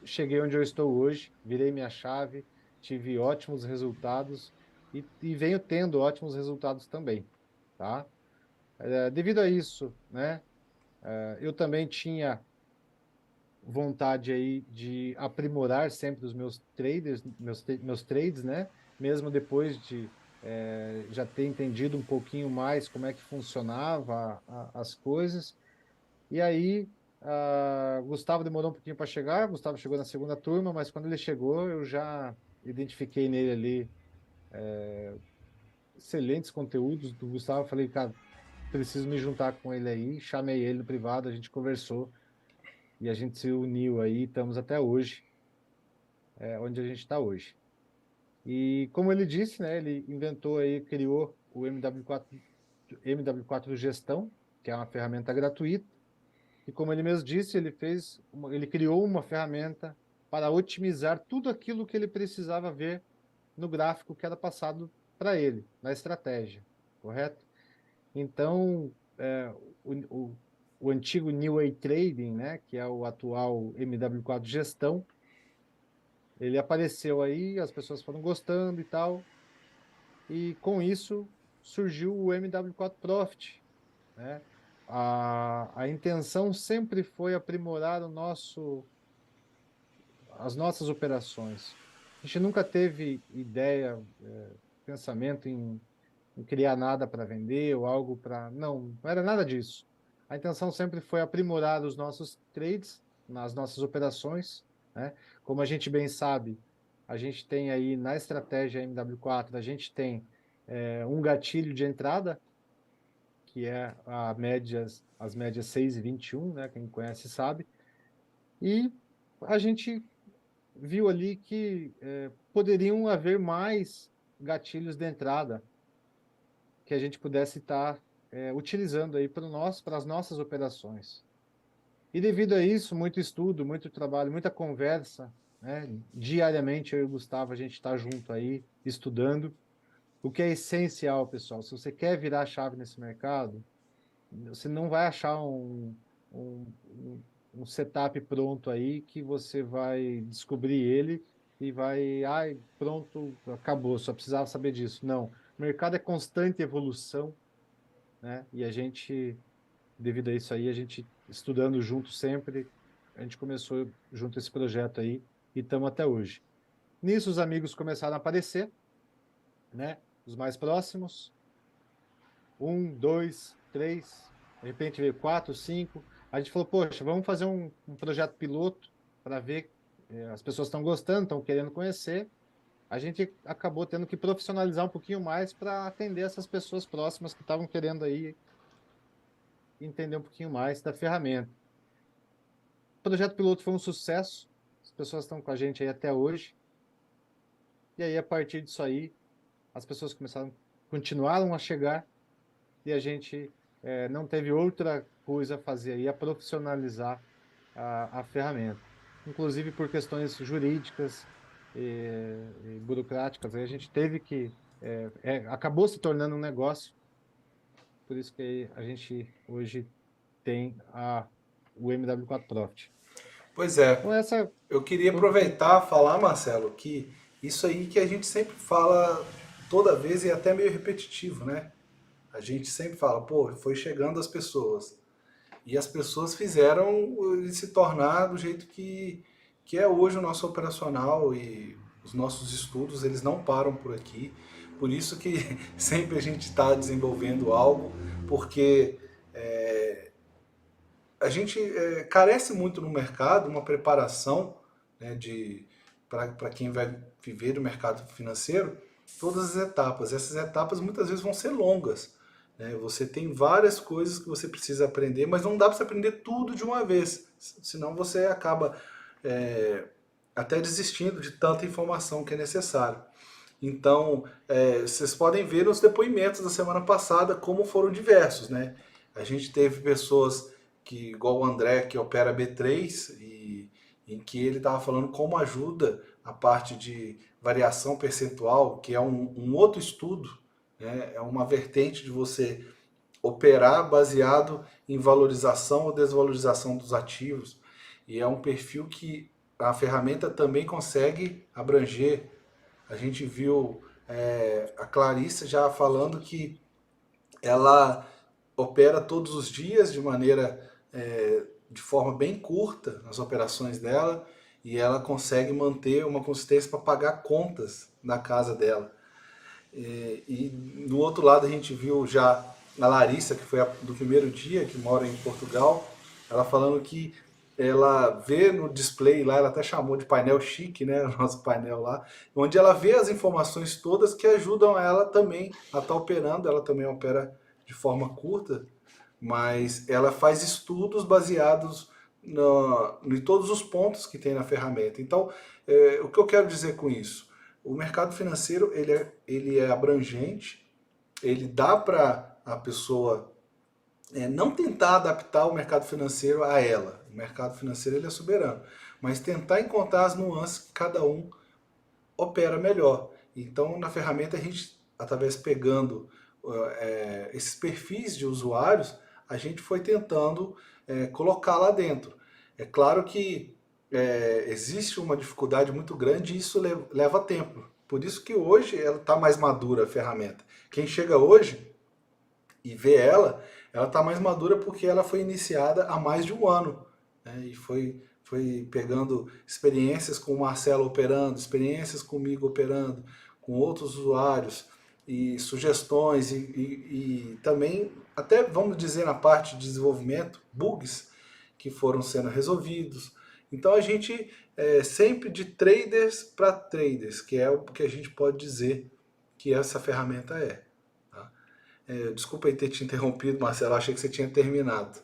cheguei onde eu estou hoje, virei minha chave, tive ótimos resultados e venho tendo ótimos resultados também, tá? Devido a isso, né, eu também tinha vontade aí de aprimorar sempre os meus traders, meus trades, né? Mesmo depois de já ter entendido um pouquinho mais como é que funcionava as coisas. E aí, Gustavo demorou um pouquinho para chegar. Gustavo chegou na segunda turma, mas quando ele chegou, eu já identifiquei nele ali excelentes conteúdos do Gustavo. Falei, cara, preciso me juntar com ele aí. Chamei ele no privado, a gente conversou e a gente se uniu aí. Estamos até hoje, onde a gente está hoje. E como ele disse, né, ele inventou aí, criou o MW4 Gestão, que é uma ferramenta gratuita. E como ele mesmo disse, ele criou uma ferramenta para otimizar tudo aquilo que ele precisava ver no gráfico que era passado para ele, na estratégia, correto? Então, o, o antigo New Way Trading, né, que é o atual MW4 Gestão, ele apareceu aí, as pessoas foram gostando e tal, e com isso surgiu o MW4 Profit, né? A intenção sempre foi aprimorar as nossas operações. A gente nunca teve ideia, pensamento em criar nada para vender ou algo para. Não, não era nada disso. A intenção sempre foi aprimorar os nossos trades, nas nossas operações, né? Como a gente bem sabe, a gente tem aí na estratégia MW4, a gente tem um gatilho de entrada, que é as médias 6 e 21, né? Quem conhece sabe. E a gente viu ali que poderiam haver mais gatilhos de entrada que a gente pudesse estar utilizando aí para as nossas operações. E devido a isso, muito estudo, muito trabalho, muita conversa, né? Diariamente eu e o Gustavo a gente está junto aí estudando, o que é essencial, pessoal. Se você quer virar a chave nesse mercado, você não vai achar um setup pronto aí que você vai descobrir ele e vai, ai, pronto, acabou, só precisava saber disso. Não, o mercado é constante evolução, né? E a gente, devido a isso aí, a gente estudando junto sempre, a gente começou junto esse projeto aí e estamos até hoje. Nisso, os amigos começaram a aparecer, né? Os mais próximos. Um, dois, três, de repente veio quatro, cinco. A gente falou, poxa, vamos fazer um projeto piloto para ver, as pessoas estão gostando, estão querendo conhecer. A gente acabou tendo que profissionalizar um pouquinho mais para atender essas pessoas próximas que estavam querendo aí entender um pouquinho mais da ferramenta. O projeto piloto foi um sucesso, as pessoas estão com a gente aí até hoje. E aí, a partir disso aí, as pessoas continuaram a chegar e a gente não teve outra coisa a fazer aí, a profissionalizar a ferramenta. Inclusive por questões jurídicas e burocráticas, aí a gente teve que. Acabou se tornando um negócio, por isso que a gente hoje tem o MW4 Profit. Pois é, Então, essa eu queria foi um pouquinho. aproveitar e falar, Marcelo, que isso aí que a gente sempre fala toda vez e é até meio repetitivo, né? A gente sempre fala, pô, foi chegando as pessoas. E as pessoas fizeram ele se tornar do jeito que é hoje o nosso operacional e os nossos estudos, eles não param por aqui. Por isso que sempre a gente está desenvolvendo algo, porque a gente carece muito no mercado uma preparação, né, para quem vai viver do mercado financeiro, todas as etapas. Essas etapas muitas vezes vão ser longas, né? Você tem várias coisas que você precisa aprender, mas não dá para você aprender tudo de uma vez, senão você acaba é, até desistindo de tanta informação que é necessário. Então, vocês podem ver nos depoimentos da semana passada como foram diversos, né? A gente teve pessoas que, igual o André, que opera B3, e em que ele estava falando como ajuda a parte de variação percentual, que é um outro estudo, né? É uma vertente de você operar baseado em valorização ou desvalorização dos ativos. E é um perfil que a ferramenta também consegue abranger. A gente viu a Clarissa já falando que ela opera todos os dias de forma bem curta nas operações dela e ela consegue manter uma consistência para pagar contas da casa dela. E do outro lado a gente viu já a Larissa, que foi do primeiro dia, que mora em Portugal, ela falando que ela vê no display lá, ela até chamou de painel chique, né, o nosso painel lá, onde ela vê as informações todas que ajudam ela também a estar operando. Ela também opera de forma curta, mas ela faz estudos baseados em todos os pontos que tem na ferramenta. Então, o que eu quero dizer com isso? O mercado financeiro ele é abrangente, ele dá para a pessoa não tentar adaptar o mercado financeiro a ela. O mercado financeiro ele é soberano, mas tentar encontrar as nuances que cada um opera melhor. Então, na ferramenta, a gente, através pegando esses perfis de usuários, a gente foi tentando colocar lá dentro. É claro que existe uma dificuldade muito grande e isso leva tempo. Por isso que hoje ela está mais madura, a ferramenta. Quem chega hoje e vê ela está mais madura porque ela foi iniciada há mais de um ano, né? E foi pegando experiências com o Marcelo operando, experiências comigo operando, com outros usuários e sugestões e também, até vamos dizer na parte de desenvolvimento, bugs que foram sendo resolvidos. Então a gente sempre de traders para traders, que é o que a gente pode dizer que essa ferramenta é. Tá? Desculpa aí ter te interrompido, Marcelo, achei que você tinha terminado.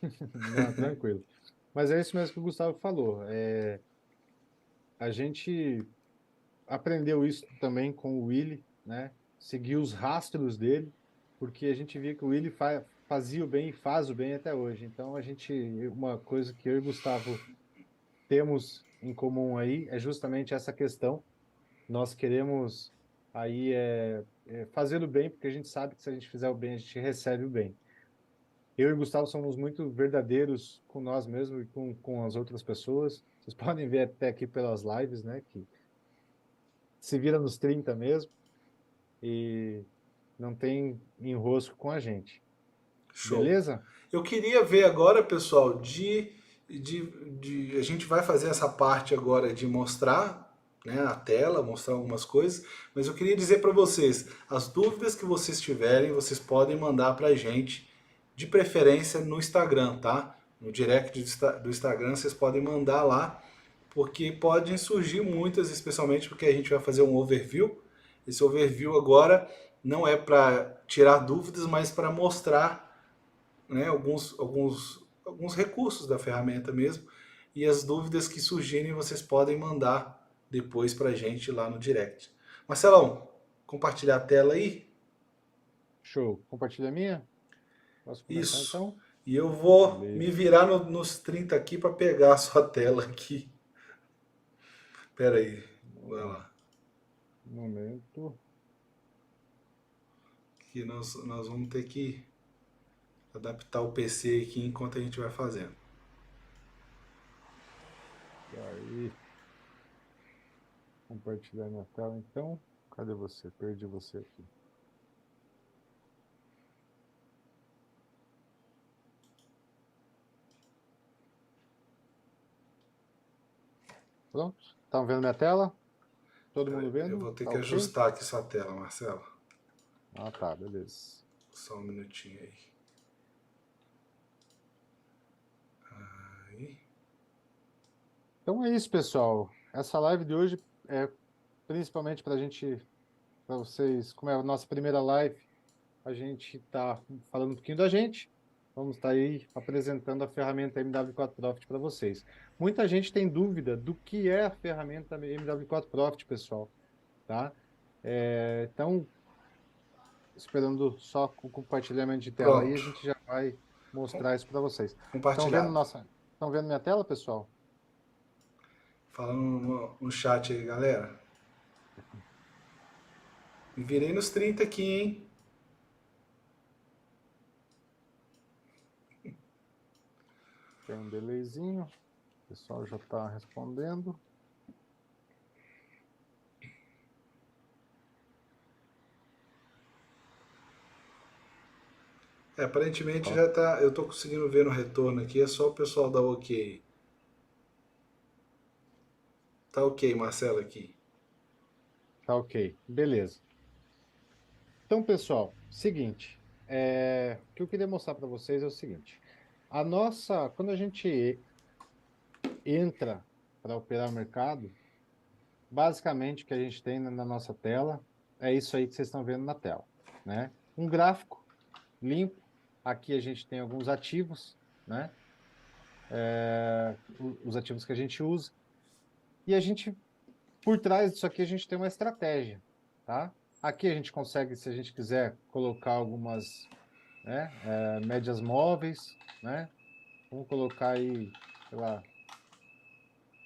Não, tranquilo. Mas é isso mesmo que o Gustavo falou. A gente aprendeu isso também com o Willy, né? Seguir os rastros dele, porque a gente via que o Willy fazia o bem e faz o bem até hoje. Então, uma coisa que eu e o Gustavo temos em comum aí é justamente essa questão. Nós queremos aí fazer o bem, porque a gente sabe que se a gente fizer o bem, a gente recebe o bem. Eu e o Gustavo somos muito verdadeiros com nós mesmos e com as outras pessoas. Vocês podem ver até aqui pelas lives, né? Que se vira nos 30 mesmo e não tem enrosco com a gente. Show. Beleza? Eu queria ver agora, pessoal, a gente vai fazer essa parte agora de mostrar, né, a tela, mostrar algumas coisas, mas eu queria dizer para vocês, as dúvidas que vocês tiverem, vocês podem mandar para a gente, de preferência no Instagram, tá? No direct do Instagram vocês podem mandar lá, porque podem surgir muitas, especialmente porque a gente vai fazer um overview. Esse overview agora não é para tirar dúvidas, mas para mostrar, né, alguns recursos da ferramenta mesmo. E as dúvidas que surgirem vocês podem mandar depois para a gente lá no direct. Marcelão, compartilhar a tela aí? Show. Compartilha a minha? Posso começar Isso. então? E eu vou me Beleza. virar nos 30 aqui para pegar a sua tela aqui. Espera aí. Vai lá. Um momento. Que nós vamos ter que adaptar o PC aqui enquanto a gente vai fazendo. Aí. Compartilhar minha tela então. Cadê você? Perdi você aqui. Pronto? Estão vendo minha tela? Todo mundo Eu vendo? vou ter Tá que ok? ajustar aqui sua tela, Marcelo. Ah, tá, beleza. Só um minutinho aí. Aí. Então é isso, pessoal. Essa live de hoje é principalmente para vocês, como é a nossa primeira live, a gente está falando um pouquinho da gente. Vamos estar aí apresentando a ferramenta MW4 Profit para vocês. Muita gente tem dúvida do que é a ferramenta MW4 Profit, pessoal, tá? Então, esperando só o compartilhamento de tela aí, a Pronto. gente já vai mostrar isso para vocês. Compartilhado. Estão vendo minha tela, pessoal? Falando no chat aí, galera. Me virei nos 30 aqui, hein? Tem um delayzinho. O pessoal já está respondendo. Aparentemente já tá. Eu estou conseguindo ver no retorno aqui, é só o pessoal dar ok. Tá ok, Marcelo, aqui. Tá ok. Beleza. Então, pessoal, seguinte. O que eu queria mostrar para vocês é o seguinte. Quando a gente entra para operar o mercado, basicamente o que a gente tem na nossa tela é isso aí que vocês estão vendo na tela, né? Um gráfico limpo. Aqui a gente tem alguns ativos, né? Os ativos que a gente usa. E por trás disso aqui, a gente tem uma estratégia, tá? Aqui a gente consegue, se a gente quiser, colocar algumas, né, médias móveis, né? Vamos colocar aí, sei lá,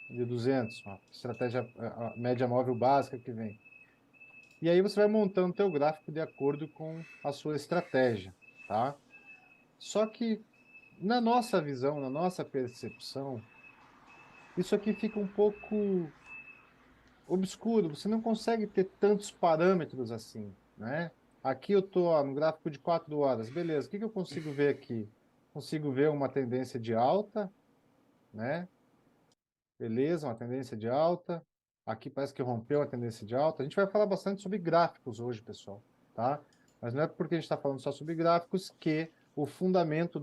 de 200, uma estratégia, a média móvel básica que vem. E aí você vai montando o teu gráfico de acordo com a sua estratégia, tá? Só que na nossa visão, na nossa percepção, isso aqui fica um pouco obscuro, você não consegue ter tantos parâmetros assim, né? Aqui eu estou no gráfico de 4 horas, beleza, o que que eu consigo ver aqui? Consigo ver uma tendência de alta, né? Beleza, uma tendência de alta. Aqui parece que rompeu a tendência de alta. A gente vai falar bastante sobre gráficos hoje, pessoal, tá? Mas não é porque a gente está falando só sobre gráficos que o fundamento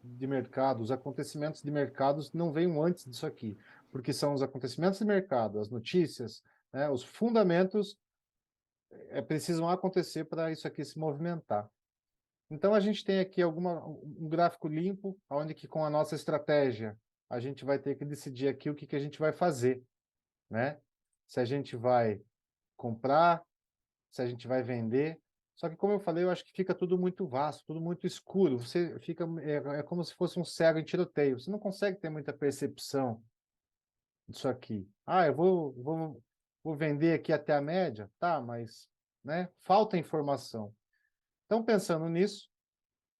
de mercado, os acontecimentos de mercados não venham antes disso aqui, porque são os acontecimentos de mercado, as notícias, né, os fundamentos precisam acontecer para isso aqui se movimentar. Então a gente tem aqui um gráfico limpo, onde que com a nossa estratégia a gente vai ter que decidir aqui o que que a gente vai fazer, né? Se a gente vai comprar, se a gente vai vender. Só que, como eu falei, eu acho que fica tudo muito vasto, tudo muito escuro. Você fica, é como se fosse um cego em tiroteio. Você não consegue ter muita percepção disso aqui. Ah, vou vender aqui até a média? Tá, mas, né, falta informação. Então, pensando nisso,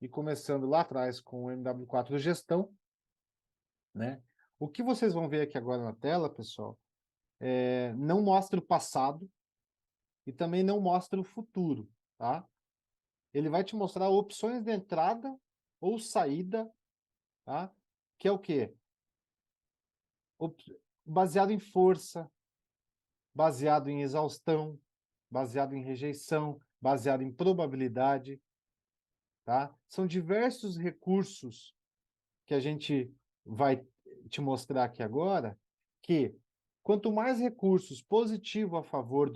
e começando lá atrás com o MW4 Gestão, né, o que vocês vão ver aqui agora na tela, pessoal, não mostra o passado, e também não mostra o futuro, tá? Ele vai te mostrar opções de entrada ou saída, tá? Que é o quê? Op- Baseado em força, baseado em exaustão, baseado em rejeição, baseado em probabilidade, tá? São diversos recursos que a gente vai te mostrar aqui agora, que quanto mais recursos positivos a favor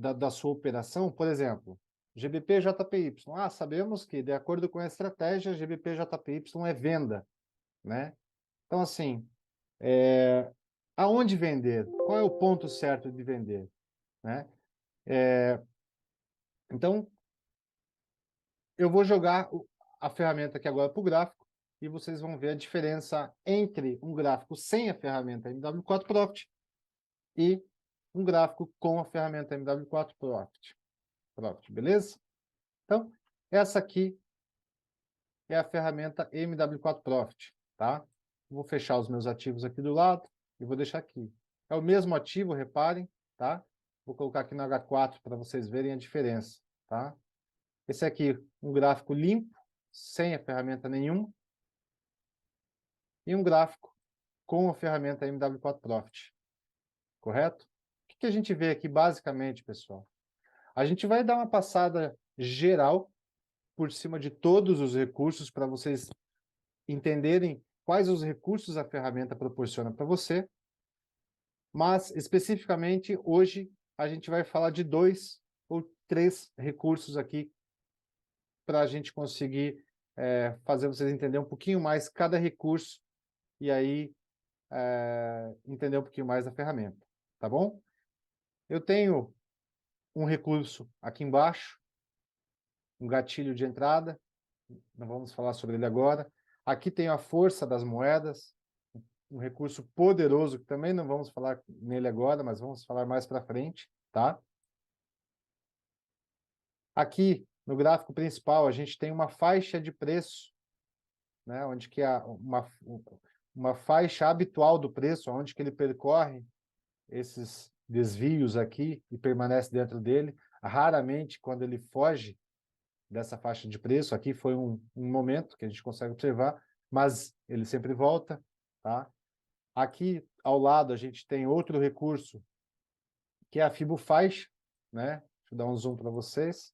da sua operação, por exemplo, GBP-JPY. Ah, sabemos que, de acordo com a estratégia, GBP-JPY é venda, né? Então, assim, aonde vender? Qual é o ponto certo de vender, né? Então, eu vou jogar a ferramenta aqui agora para o gráfico e vocês vão ver a diferença entre um gráfico sem a ferramenta MW4 Profit e um gráfico com a ferramenta MW4 Profit. Beleza? Então, essa aqui é a ferramenta MW4 Profit, tá? Vou fechar os meus ativos aqui do lado e vou deixar aqui. É o mesmo ativo, reparem, tá? Vou colocar aqui no H4 para vocês verem a diferença, tá? Esse aqui, um gráfico limpo, sem a ferramenta nenhuma, e um gráfico com a ferramenta MW4 Profit, correto? O que a gente vê aqui basicamente, pessoal? A gente vai dar uma passada geral por cima de todos os recursos para vocês entenderem quais os recursos a ferramenta proporciona para você, mas especificamente hoje a gente vai falar de 2 ou 3 recursos aqui para a gente conseguir fazer vocês entenderem um pouquinho mais cada recurso e aí entender um pouquinho mais da ferramenta, tá bom? Eu tenho um recurso aqui embaixo, um gatilho de entrada, não vamos falar sobre ele agora. Aqui tem a força das moedas, um recurso poderoso, que também não vamos falar nele agora, mas vamos falar mais para frente, tá? Aqui, no gráfico principal, a gente tem uma faixa de preço né, onde que uma faixa habitual do preço, onde que ele percorre esses desvios aqui e permanece dentro dele. Raramente, quando ele foge dessa faixa de preço, aqui foi um momento que a gente consegue observar, mas ele sempre volta, tá? Aqui ao lado a gente tem outro recurso, que é a fibofaixa, né? Deixa eu dar um zoom para vocês.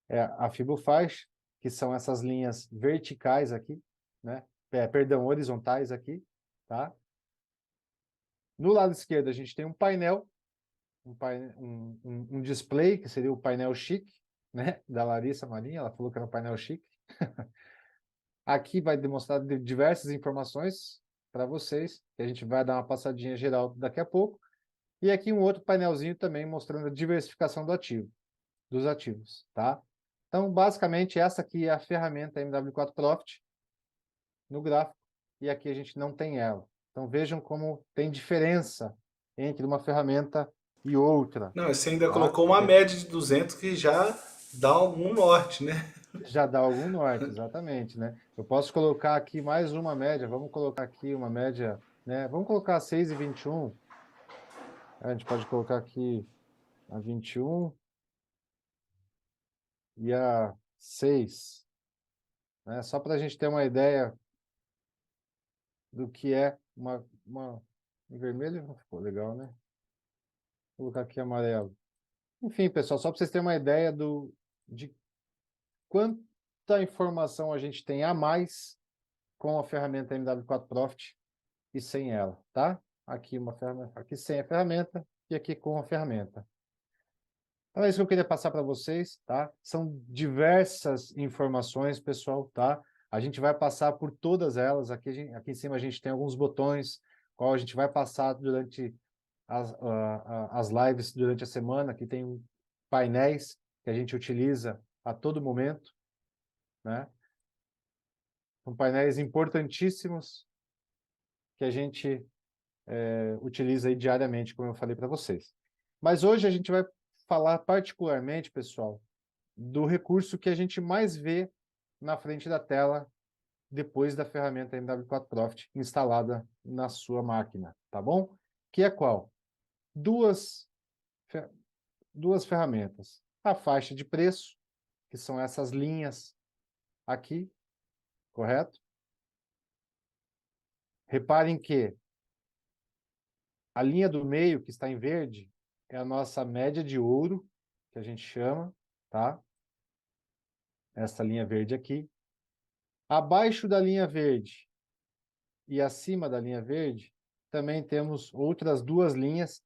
É a fibofaixa, que são essas linhas verticais aqui, né? Perdão, horizontais aqui, tá? No lado esquerdo a gente tem um painel, um display, que seria o painel chique, né? Da Larissa Marinha, ela falou que era um painel chique. Aqui vai demonstrar diversas informações para vocês, que a gente vai dar uma passadinha geral daqui a pouco. E aqui um outro painelzinho também mostrando a diversificação dos ativos, tá? Então, basicamente, essa aqui é a ferramenta MW4 Profit no gráfico, e aqui a gente não tem ela. Então, vejam como tem diferença entre uma ferramenta e outra, Não, você ainda tá? colocou uma média de 200 que já dá algum norte, né? Já dá algum norte, exatamente, né? Eu posso colocar aqui mais uma média, vamos colocar aqui uma média, né? Vamos colocar 6,21. A gente pode colocar aqui a 21 e a 6, né? Só para a gente ter uma ideia do que é uma... Em vermelho não ficou legal, né? Vou colocar aqui amarelo. Enfim, pessoal, só para vocês terem uma ideia de quanta informação a gente tem a mais com a ferramenta MW4 Profit e sem ela, tá? Aqui uma ferramenta, aqui sem a ferramenta e aqui com a ferramenta. Então é isso que eu queria passar para vocês, tá? São diversas informações, pessoal, tá? A gente vai passar por todas elas. Aqui em cima a gente tem alguns botões, qual a gente vai passar durante as lives durante a semana. Aqui tem painéis que a gente utiliza a todo momento, né? São painéis importantíssimos que a gente utiliza aí diariamente, como eu falei para vocês. Mas hoje a gente vai falar particularmente, pessoal, do recurso que a gente mais vê na frente da tela depois da ferramenta MW4 Profit instalada na sua máquina, tá bom? Que é qual? Duas, duas ferramentas. A faixa de preço, que são essas linhas aqui, correto? Reparem que a linha do meio, que está em verde, é a nossa média de ouro, que a gente chama, tá? Essa linha verde aqui. Abaixo da linha verde e acima da linha verde, também temos outras duas linhas,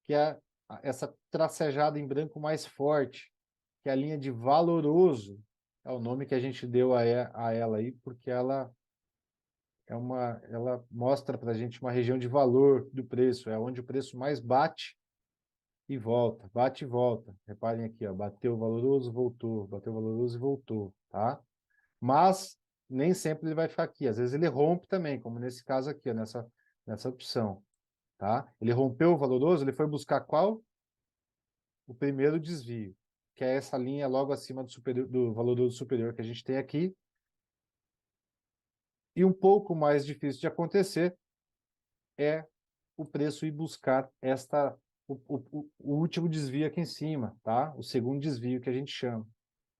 que é essa tracejada em branco mais forte, que é a linha de valoroso, é o nome que a gente deu a ela aí, porque ela mostra para a gente uma região de valor do preço, é onde o preço mais bate e volta, bate e volta. Reparem aqui, ó, bateu o valoroso, voltou, bateu o valoroso e voltou, tá? Mas nem sempre ele vai ficar aqui. Às vezes ele rompe também, como nesse caso aqui, ó, nessa opção, tá? Ele rompeu o valoroso, ele foi buscar qual? O primeiro desvio, que é essa linha logo acima do valoroso superior que a gente tem aqui. E um pouco mais difícil de acontecer é o preço ir buscar o último desvio aqui em cima, tá? O segundo desvio que a gente chama,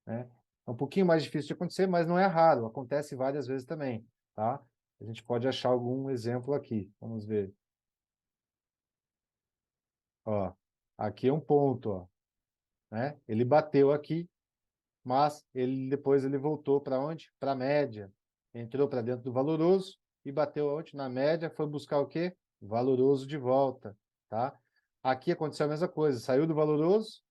né? É um pouquinho mais difícil de acontecer, mas não é raro, acontece várias vezes também, tá? A gente pode achar algum exemplo aqui, vamos ver. Ó, aqui é um ponto, ó, né? Ele bateu aqui, mas depois ele voltou para onde? Para a média. Entrou para dentro do valoroso e bateu onde? Na média, foi buscar o quê? Valoroso de volta, tá? Aqui aconteceu a mesma coisa, saiu do valoroso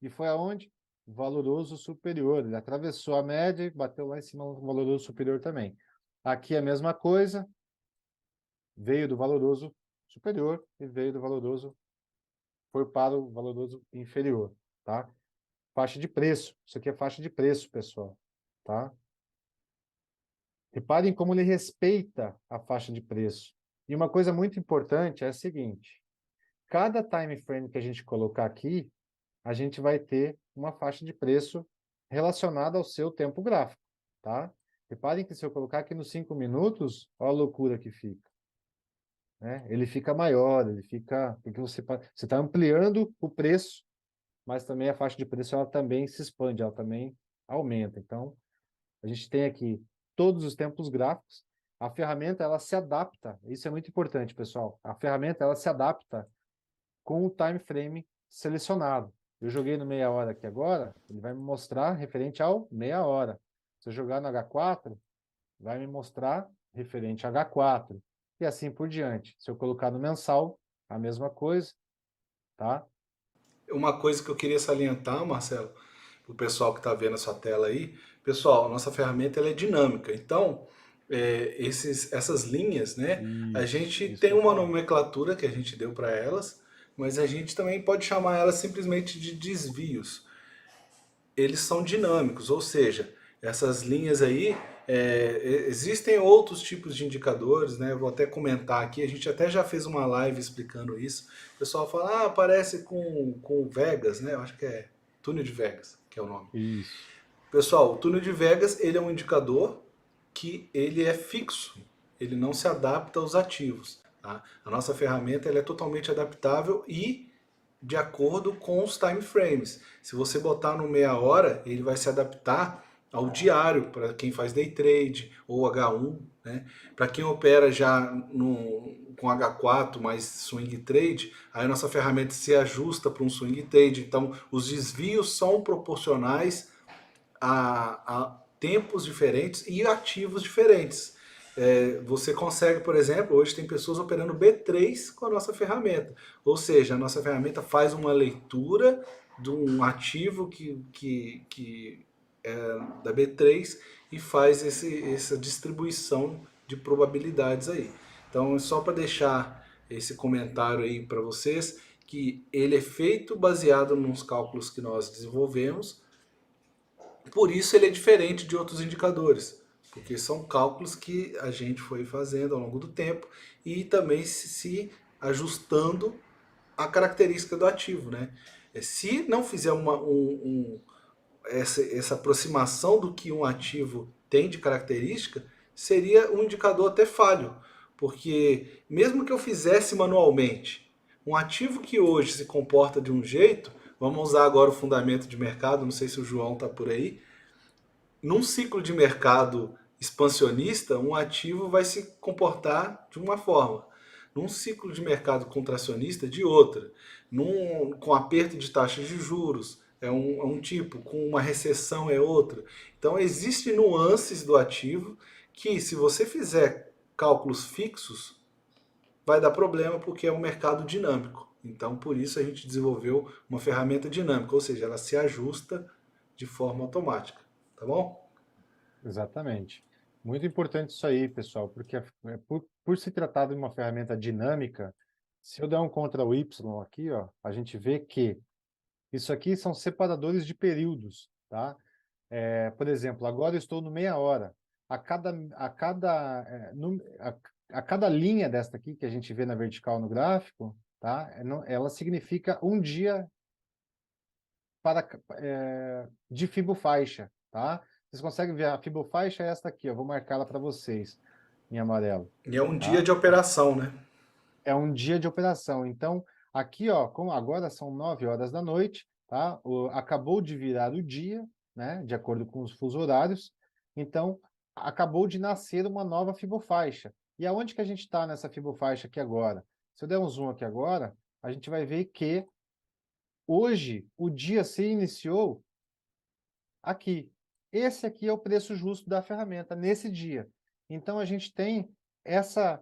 e foi aonde? Valoroso superior. Ele atravessou a média e bateu lá em cima do valoroso superior também. Aqui a mesma coisa, veio do valoroso superior e veio do valoroso, foi para o valoroso inferior, tá? Faixa de preço. Isso aqui é faixa de preço, pessoal, tá? Reparem como ele respeita a faixa de preço. E uma coisa muito importante é a seguinte: cada time frame que a gente colocar aqui, a gente vai ter uma faixa de preço relacionada ao seu tempo gráfico, tá? Reparem que se eu colocar aqui nos 5 minutos, olha a loucura que fica. Né? Ele fica maior, ele fica... Porque você está ampliando o preço, mas também a faixa de preço ela também se expande, ela também aumenta. Então, a gente tem aqui todos os tempos gráficos. A ferramenta ela se adapta, isso é muito importante, pessoal. A ferramenta ela se adapta com o time frame selecionado. Eu joguei no meia hora aqui agora, ele vai me mostrar referente ao meia hora. Se eu jogar no H4, vai me mostrar referente a H4 e assim por diante. Se eu colocar no mensal, a mesma coisa, tá? Uma coisa que eu queria salientar, Marcelo, para o pessoal que está vendo a sua tela aí, pessoal, a nossa ferramenta ela é dinâmica. Então, essas linhas, né? A gente Isso que tem eu ia uma falar. nomenclatura que a gente deu para elas, mas a gente também pode chamar elas simplesmente de desvios. Eles são dinâmicos, ou seja, essas linhas aí, existem outros tipos de indicadores, né? Eu vou até comentar aqui, a gente até já fez uma live explicando isso. O pessoal fala, parece com Vegas, né? Eu acho que é túnel de Vegas, que é o nome. Isso. Pessoal, o túnel de Vegas, ele é um indicador que ele é fixo, ele não se adapta aos ativos. Tá? A nossa ferramenta ela é totalmente adaptável e de acordo com os time frames. Se você botar no meia hora, ele vai se adaptar ao diário, para quem faz day trade ou H1, né? Para quem opera já com H4 mais swing trade, aí a nossa ferramenta se ajusta para um swing trade. Então, os desvios são proporcionais a tempos diferentes e ativos diferentes. Você consegue, por exemplo, hoje tem pessoas operando B3 com a nossa ferramenta. Ou seja, a nossa ferramenta faz uma leitura de um ativo que é da B3 e faz essa distribuição de probabilidades aí. Então, só para deixar esse comentário aí para vocês, que ele é feito baseado nos cálculos que nós desenvolvemos, por isso ele é diferente de outros indicadores, porque são cálculos que a gente foi fazendo ao longo do tempo e também se ajustando à característica do ativo, né? Se não fizer essa aproximação do que um ativo tem de característica, seria um indicador até falho, porque mesmo que eu fizesse manualmente, um ativo que hoje se comporta de um jeito, vamos usar agora o fundamento de mercado, não sei se o João está por aí, num ciclo de mercado expansionista, um ativo vai se comportar de uma forma. Num ciclo de mercado contracionista, de outra. Com aperto de taxas de juros, é um tipo, com uma recessão é outra. Então, existem nuances do ativo que, se você fizer cálculos fixos, vai dar problema porque é um mercado dinâmico. Então, por isso a gente desenvolveu uma ferramenta dinâmica, ou seja, ela se ajusta de forma automática. Tá bom? Exatamente. Muito importante isso aí, pessoal, porque por se tratar de uma ferramenta dinâmica, se eu der um Ctrl Y aqui, ó, a gente vê que isso aqui são separadores de períodos, tá? Por exemplo, agora eu estou no meia hora. A cada linha desta aqui que a gente vê na vertical no gráfico, tá? Ela significa um dia de fibofaixa, tá? Vocês conseguem ver a fibofaixa é esta aqui, eu vou marcar ela para vocês em amarelo, E é um dia tá? de operação, né? É um dia de operação. Então, aqui, ó, como agora são 9 horas da noite, tá? Acabou de virar o dia, né? De acordo com os fusos horários. Então, acabou de nascer uma nova fibofaixa. E aonde que a gente está nessa fibofaixa aqui agora? Se eu der um zoom aqui agora, a gente vai ver que hoje o dia se iniciou aqui. Esse aqui é o preço justo da ferramenta nesse dia. Então, a gente tem essa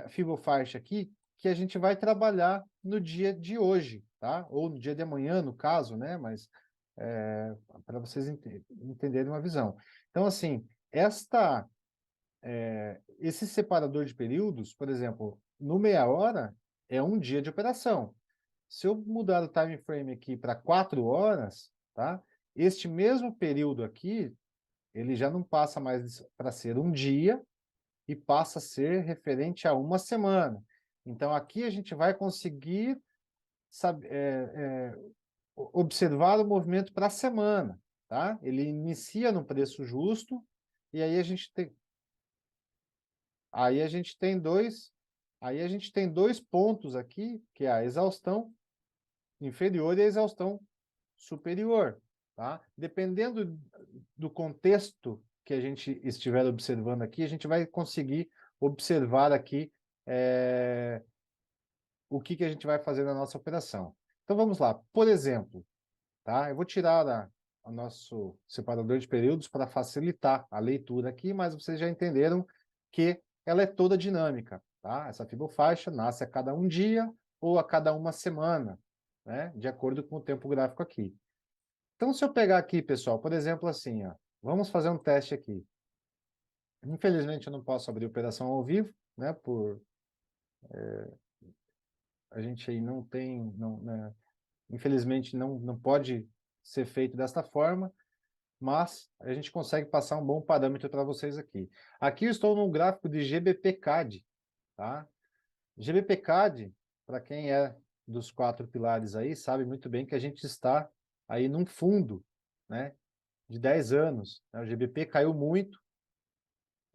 fibofaixa aqui que a gente vai trabalhar no dia de hoje, tá? Ou no dia de amanhã, no caso, né? Mas para vocês entenderem uma visão. Então, assim, esse separador de períodos, por exemplo, no meia hora, é um dia de operação. Se eu mudar o time frame aqui para 4 horas, tá? Este mesmo período aqui, ele já não passa mais para ser um dia e passa a ser referente a uma semana. Então, aqui a gente vai conseguir observar o movimento para a semana. Tá? Ele inicia no preço justo E aí a gente tem, aí a gente tem dois pontos aqui, que é a exaustão inferior e a exaustão superior, tá? Dependendo do contexto que a gente estiver observando aqui, a gente vai conseguir observar aqui o que a gente vai fazer na nossa operação. Então vamos lá. Por exemplo, tá? Eu vou tirar o nosso separador de períodos para facilitar a leitura aqui, mas vocês já entenderam que ela é toda dinâmica, tá? Essa fibofaixa nasce a cada um dia ou a cada uma semana, né? De acordo com o tempo gráfico aqui. Então, se eu pegar aqui, pessoal, por exemplo, assim, ó, vamos fazer um teste aqui. Infelizmente, eu não posso abrir operação ao vivo, né? A gente aí não tem, não, né, infelizmente, não pode ser feito desta forma, mas a gente consegue passar um bom parâmetro para vocês aqui. Aqui eu estou no gráfico de GBP-CAD, tá? GBP-CAD, para quem é dos 4 pilares aí, sabe muito bem que a gente está aí num fundo, né, de 10 anos. Né? O GBP caiu muito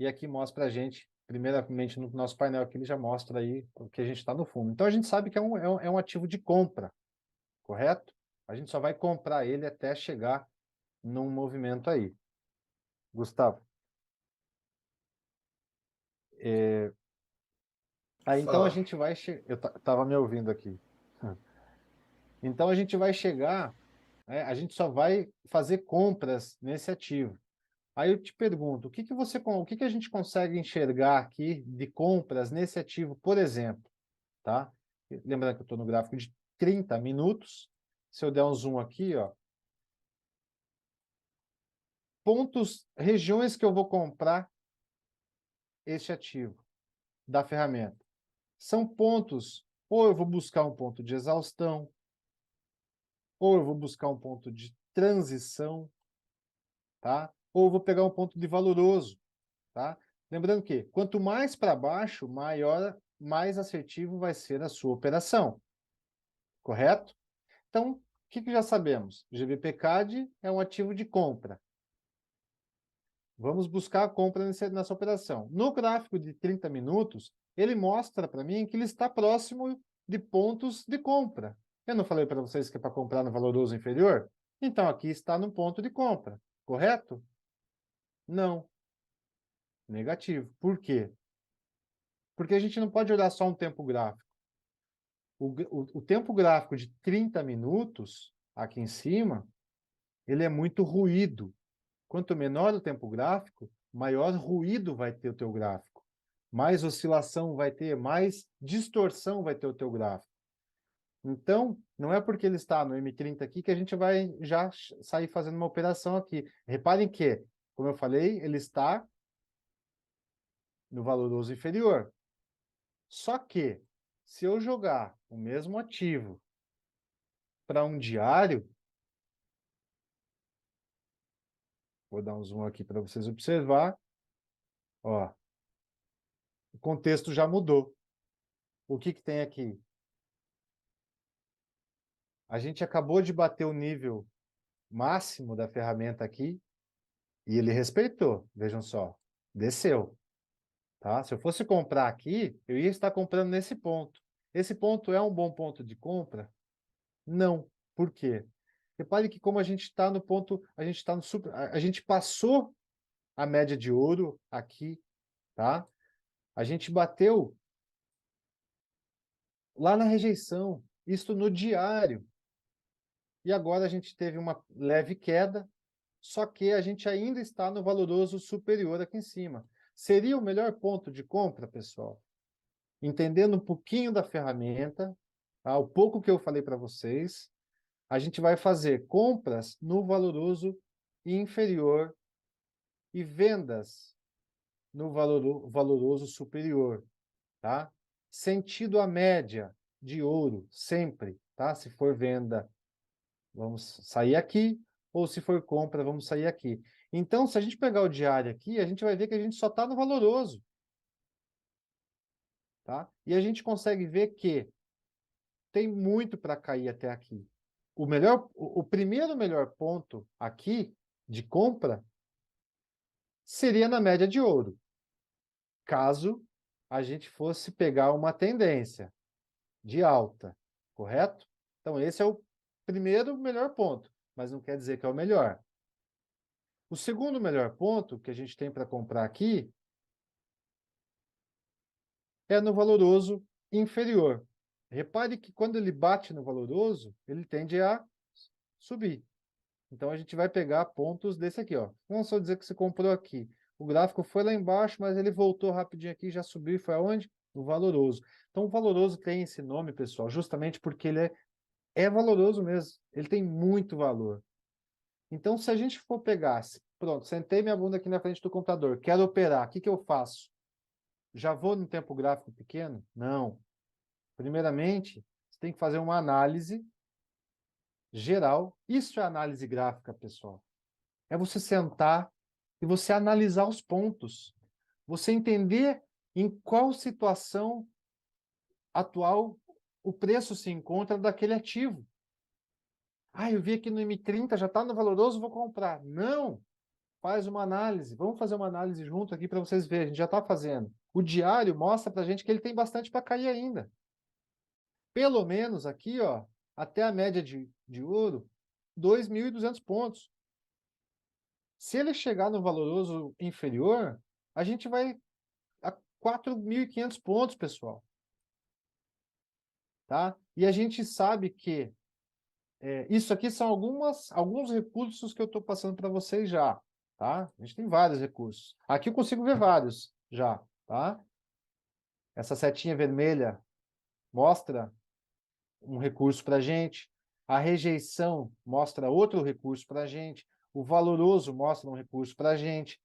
e aqui mostra para a gente, primeiramente no nosso painel aqui, ele já mostra aí o que a gente está no fundo. Então a gente sabe que é um ativo de compra, correto? A gente só vai comprar ele até chegar num movimento aí. Gustavo. Aí então a Fala. gente vai chegar. Tava me ouvindo aqui. Então a gente vai chegar, né, a gente só vai fazer compras nesse ativo. Aí eu te pergunto, o que que a gente consegue enxergar aqui de compras nesse ativo, por exemplo, tá? Lembrando que eu estou no gráfico de 30 minutos. Se eu der um zoom aqui, ó, pontos, regiões que eu vou comprar este ativo da ferramenta. São pontos, ou eu vou buscar um ponto de exaustão, ou eu vou buscar um ponto de transição, tá? Ou eu vou pegar um ponto de valoroso, tá? Lembrando que quanto mais para baixo, mais assertivo vai ser a sua operação, correto? Então, o que já sabemos? GBP-CAD é um ativo de compra. Vamos buscar a compra nessa operação. No gráfico de 30 minutos, ele mostra para mim que ele está próximo de pontos de compra. Eu não falei para vocês que é para comprar no valoroso inferior? Então, aqui está no ponto de compra, correto? Não, negativo. Por quê? Porque a gente não pode olhar só um tempo gráfico. O tempo gráfico de 30 minutos, aqui em cima, ele é muito ruído. Quanto menor o tempo gráfico, maior ruído vai ter o teu gráfico. Mais oscilação vai ter, mais distorção vai ter o teu gráfico. Então, não é porque ele está no M30 aqui que a gente vai já sair fazendo uma operação aqui. Reparem que, como eu falei, ele está no valoroso inferior. Só que, se eu jogar o mesmo ativo para um diário, vou dar um zoom aqui para vocês observar, ó, o contexto já mudou. O que tem aqui? A gente acabou de bater o nível máximo da ferramenta aqui e ele respeitou. Vejam só, desceu, tá? Se eu fosse comprar aqui, eu ia estar comprando nesse ponto. Esse ponto é um bom ponto de compra? Não. Por quê? Repare que como a gente está no ponto, a gente está no super, a gente passou a média de ouro aqui, tá? A gente bateu lá na rejeição, isto no diário. E agora a gente teve uma leve queda, só que a gente ainda está no valoroso superior aqui em cima. Seria o melhor ponto de compra, pessoal? Entendendo um pouquinho da ferramenta, tá? O pouco que eu falei para vocês, a gente vai fazer compras no valoroso inferior e vendas no valoroso superior, tá? Sentido a média de ouro, sempre, tá? Se for venda, vamos sair aqui, ou se for compra, vamos sair aqui. Então, se a gente pegar o diário aqui, a gente vai ver que a gente só está no valoroso, tá? E a gente consegue ver que tem muito para cair até aqui. O primeiro melhor ponto aqui de compra seria na média de ouro, caso a gente fosse pegar uma tendência de alta, correto? Então, esse é o primeiro melhor ponto, mas não quer dizer que é o melhor. O segundo melhor ponto que a gente tem para comprar aqui é no valoroso inferior. Repare que quando ele bate no valoroso, ele tende a subir. Então, a gente vai pegar pontos desse aqui, ó. Vamos só dizer que você comprou aqui. O gráfico foi lá embaixo, mas ele voltou rapidinho aqui, já subiu e foi aonde? No valoroso. Então, o valoroso tem esse nome, pessoal, justamente porque ele é valoroso mesmo. Ele tem muito valor. Então, se a gente for pegar, pronto, sentei minha bunda aqui na frente do computador, quero operar, o que que eu faço? Já vou no tempo gráfico pequeno? Não. Primeiramente, você tem que fazer uma análise geral. Isso é análise gráfica, pessoal. É você sentar e você analisar os pontos. Você entender em qual situação atual o preço se encontra daquele ativo. Ah, eu vi aqui no M30, já está no valoroso, vou comprar. Não! Faz uma análise. Vamos fazer uma análise junto aqui para vocês verem. A gente já está fazendo. O diário mostra para a gente que ele tem bastante para cair ainda. Pelo menos aqui, ó, até a média de ouro, 2.200 pontos. Se ele chegar no valoroso inferior, a gente vai a 4.500 pontos, pessoal. Tá? E a gente sabe que isso aqui são alguns recursos que eu estou passando para vocês já. Tá? A gente tem vários recursos. Aqui eu consigo ver vários já. Tá? Essa setinha vermelha mostra um recurso para a gente. A rejeição mostra outro recurso para a gente. O valoroso mostra um recurso para a gente.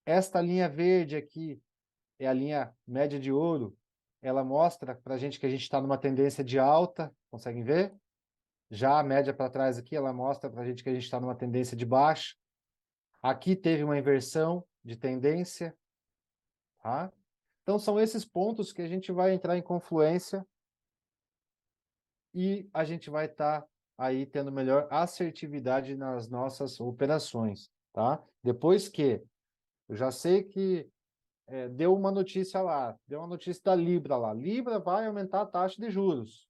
Esta linha verde aqui é a linha média de ouro. Ela mostra para a gente que a gente está numa tendência de alta. Conseguem ver? Já a média para trás aqui, ela mostra para a gente que a gente está numa tendência de baixa. Aqui teve uma inversão de tendência. Tá? Então, são esses pontos que a gente vai entrar em confluência e a gente vai estar aí tendo melhor assertividade nas nossas operações, tá? Depois que eu já sei que deu uma notícia lá, deu uma notícia da Libra lá, Libra vai aumentar a taxa de juros.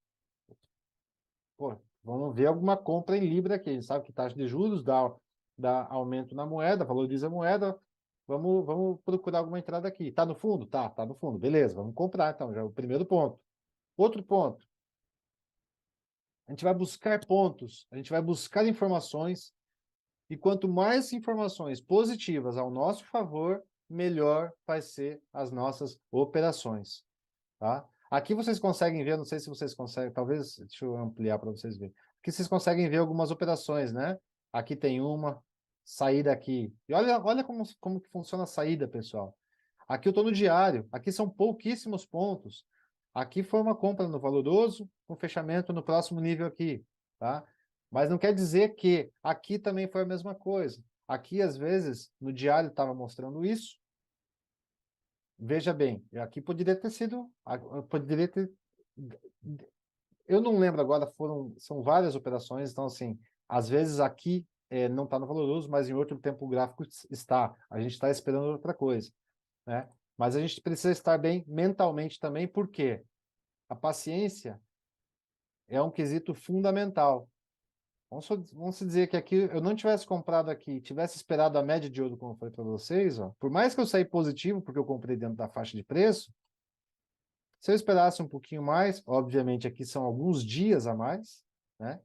Pô, vamos ver alguma compra em Libra aqui, a gente sabe que taxa de juros dá aumento na moeda, valoriza a moeda, vamos procurar alguma entrada aqui. Tá no fundo? Tá no fundo, beleza, vamos comprar então, já é o primeiro ponto. Outro ponto, a gente vai buscar pontos, a gente vai buscar informações, e quanto mais informações positivas ao nosso favor, melhor vai ser as nossas operações. Tá? Aqui vocês conseguem ver, não sei se vocês conseguem, talvez, deixa eu ampliar para vocês verem. Aqui vocês conseguem ver algumas operações, né? Aqui tem uma, saída aqui. E olha como que funciona a saída, pessoal. Aqui eu estou no diário, aqui são pouquíssimos pontos. Aqui foi uma compra no valoroso, com fechamento no próximo nível aqui, tá? Mas não quer dizer que aqui também foi a mesma coisa. Aqui, às vezes, no diário estava mostrando isso. Veja bem, aqui poderia ter sido, poderia ter, eu não lembro agora, são várias operações, então assim, às vezes aqui não está no valoroso, mas em outro tempo gráfico está. A gente está esperando outra coisa, né? Mas a gente precisa estar bem mentalmente também, porque a paciência é um quesito fundamental. Vamos dizer que aqui eu não tivesse comprado aqui, tivesse esperado a média de ouro, como eu falei para vocês, ó, por mais que eu saí positivo, porque eu comprei dentro da faixa de preço, se eu esperasse um pouquinho mais, obviamente aqui são alguns dias a mais, né?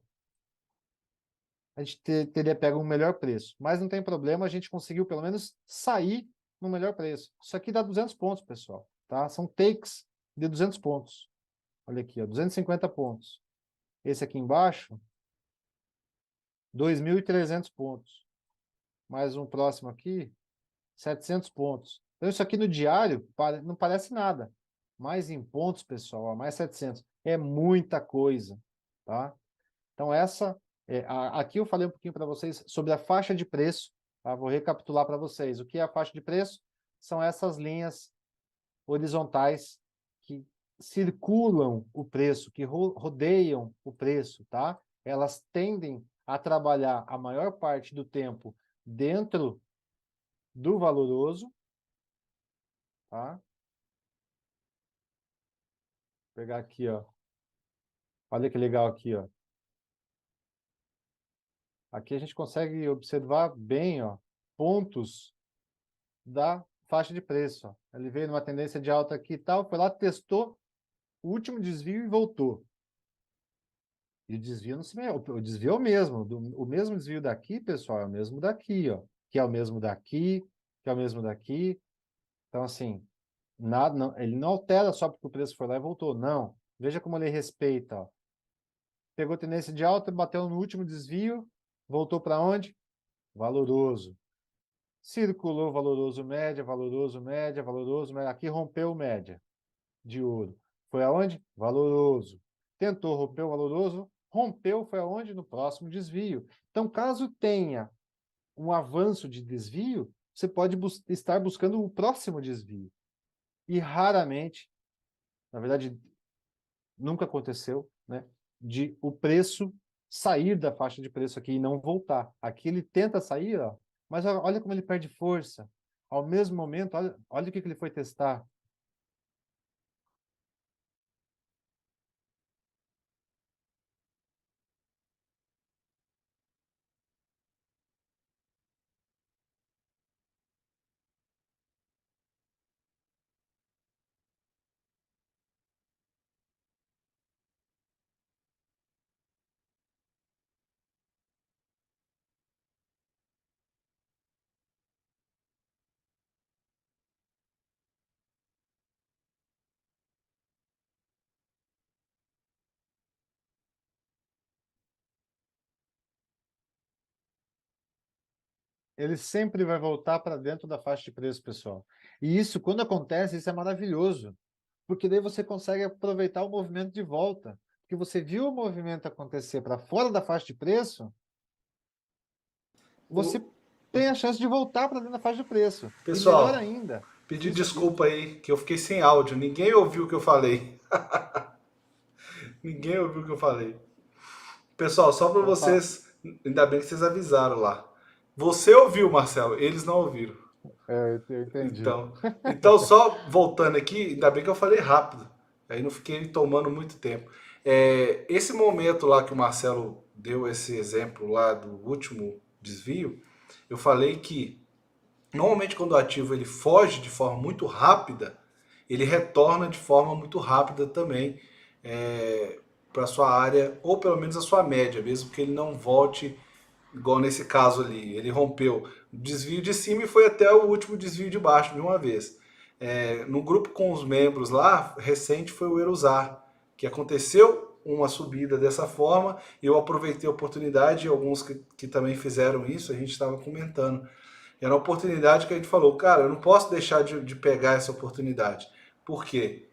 A gente teria pego um melhor preço. Mas não tem problema, a gente conseguiu pelo menos sair no melhor preço. Isso aqui dá 200 pontos, pessoal, tá? São takes de 200 pontos. Olha aqui, ó, 250 pontos. Esse aqui embaixo, 2.300 pontos. Mais um próximo aqui, 700 pontos. Então, isso aqui no diário não parece nada. Mas em pontos, pessoal, ó, mais 700. É muita coisa, tá? Então, aqui eu falei um pouquinho para vocês sobre a faixa de preço, tá? Vou recapitular para vocês. O que é a faixa de preço? São essas linhas horizontais que circulam o preço, que rodeiam o preço, tá? Elas tendem a trabalhar a maior parte do tempo dentro do valoroso, tá? Vou pegar aqui, ó. Olha que legal aqui, ó. Aqui a gente consegue observar bem, ó, pontos da faixa de preço, ó. Ele veio numa tendência de alta aqui e tal, foi lá, testou o último desvio e voltou. E o desvio não se o desvio é o mesmo. O mesmo desvio daqui, pessoal, é o mesmo daqui, ó. Que é o mesmo daqui, que é o mesmo daqui. Então, assim, nada, não, ele não altera só porque o preço foi lá e voltou. Não. Veja como ele respeita, ó. Pegou tendência de alta, bateu no último desvio, voltou para onde? Valoroso. Circulou valoroso, média, valoroso, média. Aqui rompeu média de ouro. Foi aonde? Valoroso. Tentou romper o valoroso, rompeu, foi aonde? No próximo desvio. Então, caso tenha um avanço de desvio, você pode estar buscando o próximo desvio. E raramente, na verdade, nunca aconteceu, né, de o preço sair da faixa de preço aqui e não voltar. Aqui ele tenta sair, ó, mas olha como ele perde força. Ao mesmo momento, olha o que ele foi testar. Ele sempre vai voltar para dentro da faixa de preço, pessoal. E isso, quando acontece, isso é maravilhoso, porque daí você consegue aproveitar o movimento de volta. Porque você viu o movimento acontecer para fora da faixa de preço, você O, tem a chance de voltar para dentro da faixa de preço. E melhor pessoal, ainda, pedir isso, desculpa aí, que eu fiquei sem áudio. Ninguém ouviu o que eu falei. Ninguém ouviu o que eu falei. Pessoal, só para opa, vocês, ainda bem que vocês avisaram lá. Você ouviu, Marcelo, eles não ouviram. eu entendi. Então, só voltando aqui, ainda bem que eu falei rápido. Aí não fiquei tomando muito tempo. Esse momento lá que o Marcelo deu esse exemplo lá do último desvio, eu falei que normalmente quando o ativo ele foge de forma muito rápida, ele retorna de forma muito rápida também para sua área, ou pelo menos a sua média, mesmo que ele não volte igual nesse caso ali. Ele rompeu o desvio de cima e foi até o último desvio de baixo de uma vez. No grupo com os membros lá, recente foi o Erusar, que aconteceu uma subida dessa forma, e eu aproveitei a oportunidade, e alguns que também fizeram isso, a gente estava comentando. Era uma oportunidade que a gente falou, cara, eu não posso deixar de pegar essa oportunidade. Por quê?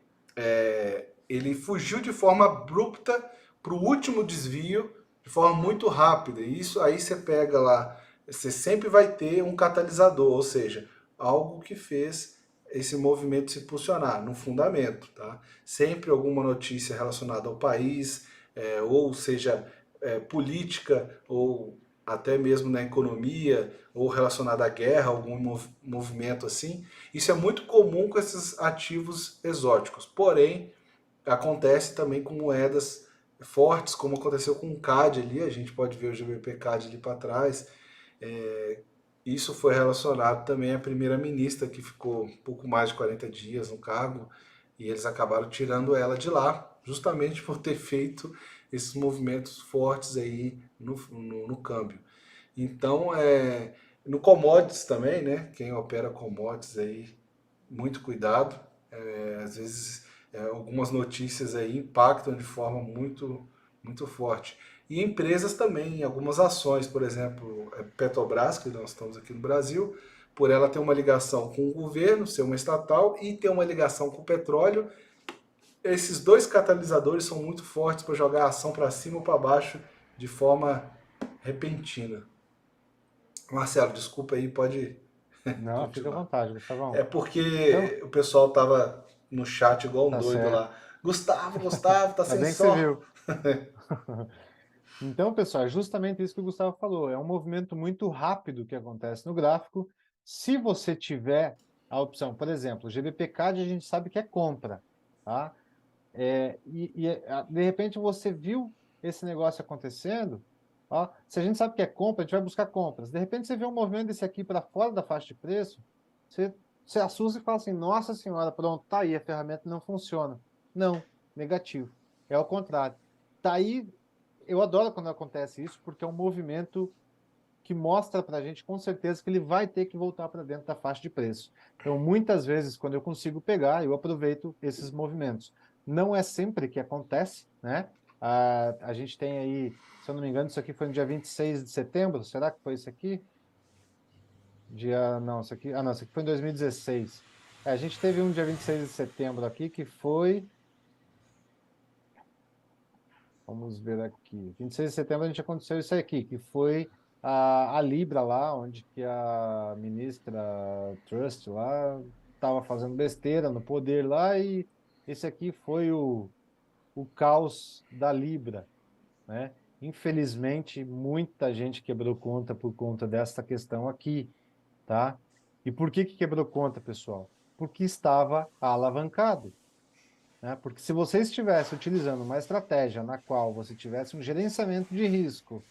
Ele fugiu de forma abrupta para o último desvio, de forma muito rápida. E isso aí você pega lá, você sempre vai ter um catalisador, ou seja, algo que fez esse movimento se impulsionar no fundamento, tá? Sempre alguma notícia relacionada ao país, ou seja, política, ou até mesmo na economia, ou relacionada à guerra, algum movimento assim. Isso é muito comum com esses ativos exóticos. Porém, acontece também com moedas fortes, como aconteceu com o CAD ali, a gente pode ver o GBP CAD ali para trás. Isso foi relacionado também à primeira-ministra, que ficou um pouco mais de 40 dias no cargo, e eles acabaram tirando ela de lá, justamente por ter feito esses movimentos fortes aí no câmbio. Então, no commodities também, né? Quem opera commodities aí, muito cuidado. Às vezes, algumas notícias aí impactam de forma muito, muito forte. E empresas também, algumas ações, por exemplo, Petrobras, que nós estamos aqui no Brasil, por ela ter uma ligação com o governo, ser uma estatal e ter uma ligação com o petróleo, esses dois catalisadores são muito fortes para jogar a ação para cima ou para baixo de forma repentina. Marcelo, desculpa aí, pode Não, fica à continuar. vontade, É Gustavão. Então, porque o pessoal tava no chat igual um tá doido certo. lá. Gustavo, Gustavo, tá Ainda sem bem que você som. viu. Então, pessoal, é justamente isso que o Gustavo falou. É um movimento muito rápido que acontece no gráfico Se você tiver a opção, por exemplo, o GBPCAD a gente sabe que é compra, tá? De repente você viu esse negócio acontecendo, ó, se a gente sabe que é compra, a gente vai buscar compras. De repente você vê um movimento desse aqui para fora da faixa de preço, você se assusta e fala assim, nossa senhora, pronto, tá aí, a ferramenta não funciona. Não, negativo. É o contrário. Tá aí, eu adoro quando acontece isso, porque é um movimento que mostra para a gente com certeza que ele vai ter que voltar para dentro da faixa de preço. Então, muitas vezes, quando eu consigo pegar, eu aproveito esses movimentos. Não é sempre que acontece, né? A gente tem aí, se eu não me engano, isso aqui foi no dia 26 de setembro, será que foi isso aqui? Não, isso aqui foi em 2016. A gente teve um dia 26 de setembro aqui que foi, vamos ver aqui, 26 de setembro a gente aconteceu isso aqui, que foi a Libra lá, onde que a ministra Trust lá estava fazendo besteira no poder lá e esse aqui foi o caos da Libra, né? Infelizmente, muita gente quebrou conta por conta dessa questão aqui, tá? E por que que quebrou conta, pessoal? Porque estava alavancado, né? Porque se você estivesse utilizando uma estratégia na qual você tivesse um gerenciamento de risco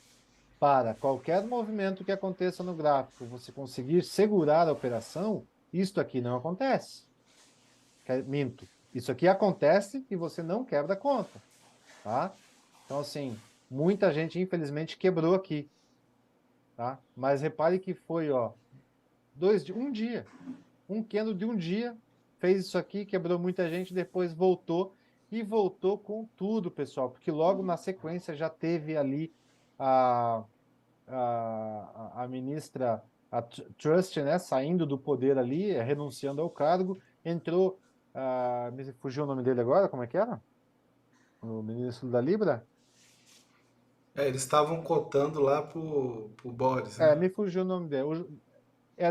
para qualquer movimento que aconteça no gráfico, você conseguir segurar a operação, isto aqui não acontece. Minto. Isso aqui acontece e você não quebra a conta, tá? Então, assim, muita gente, infelizmente, quebrou aqui, tá? Mas repare que foi, ó, um dia. Um candle de um dia fez isso aqui, quebrou muita gente, depois voltou e voltou com tudo, pessoal, porque logo na sequência já teve ali a, a ministra a Trust, né, saindo do poder ali, renunciando ao cargo, entrou, me fugiu o nome dele agora, como é que era? O ministro da Libra? Eles estavam cotando lá pro Boris, né? Me fugiu o nome dele.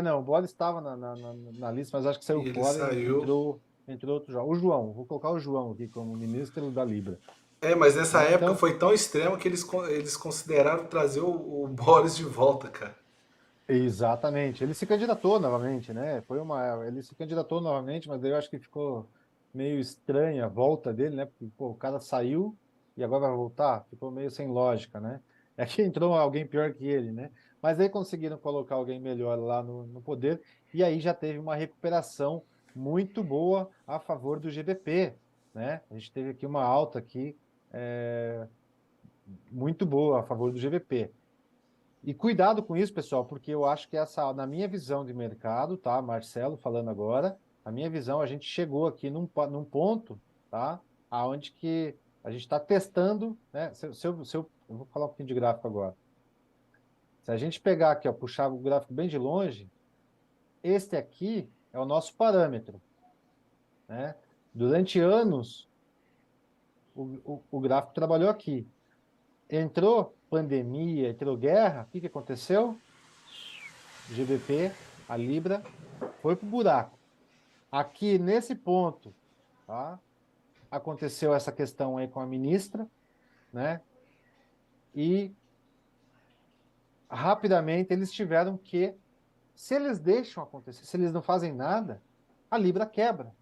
Não, o Boris estava na lista, mas acho que E saiu ele fora e saiu. entrou outro João. O João, vou colocar o João aqui como ministro da Libra. Mas nessa Né? época Então, foi tão extremo que eles consideraram trazer o Boris de volta, cara. exatamente. Ele se candidatou novamente, né? Ele se candidatou novamente, mas daí eu acho que ficou meio estranha a volta dele, né? Porque, pô, o cara saiu e agora vai voltar. Ficou meio sem lógica, né? É que entrou alguém pior que ele, né? Mas aí conseguiram colocar alguém melhor lá no poder e aí já teve uma recuperação muito boa a favor do GBP, né? A gente teve aqui uma alta aqui, é, muito boa a favor do GBP. E cuidado com isso, pessoal, porque eu acho que na minha visão de mercado, tá? Marcelo falando agora, a minha visão, a gente chegou aqui num ponto, tá? Aonde que a gente está testando, né? Eu vou falar um pouquinho de gráfico agora. Se a gente pegar aqui, ó, puxar o gráfico bem de longe, este aqui é o nosso parâmetro, né? Durante anos, o gráfico trabalhou aqui. Entrou pandemia, entrou guerra, o que que aconteceu? GBP, a Libra, foi pro buraco. Aqui nesse ponto, tá? Aconteceu essa questão aí com a ministra, né? E rapidamente eles tiveram que, se eles deixam acontecer, se eles não fazem nada, a Libra quebra.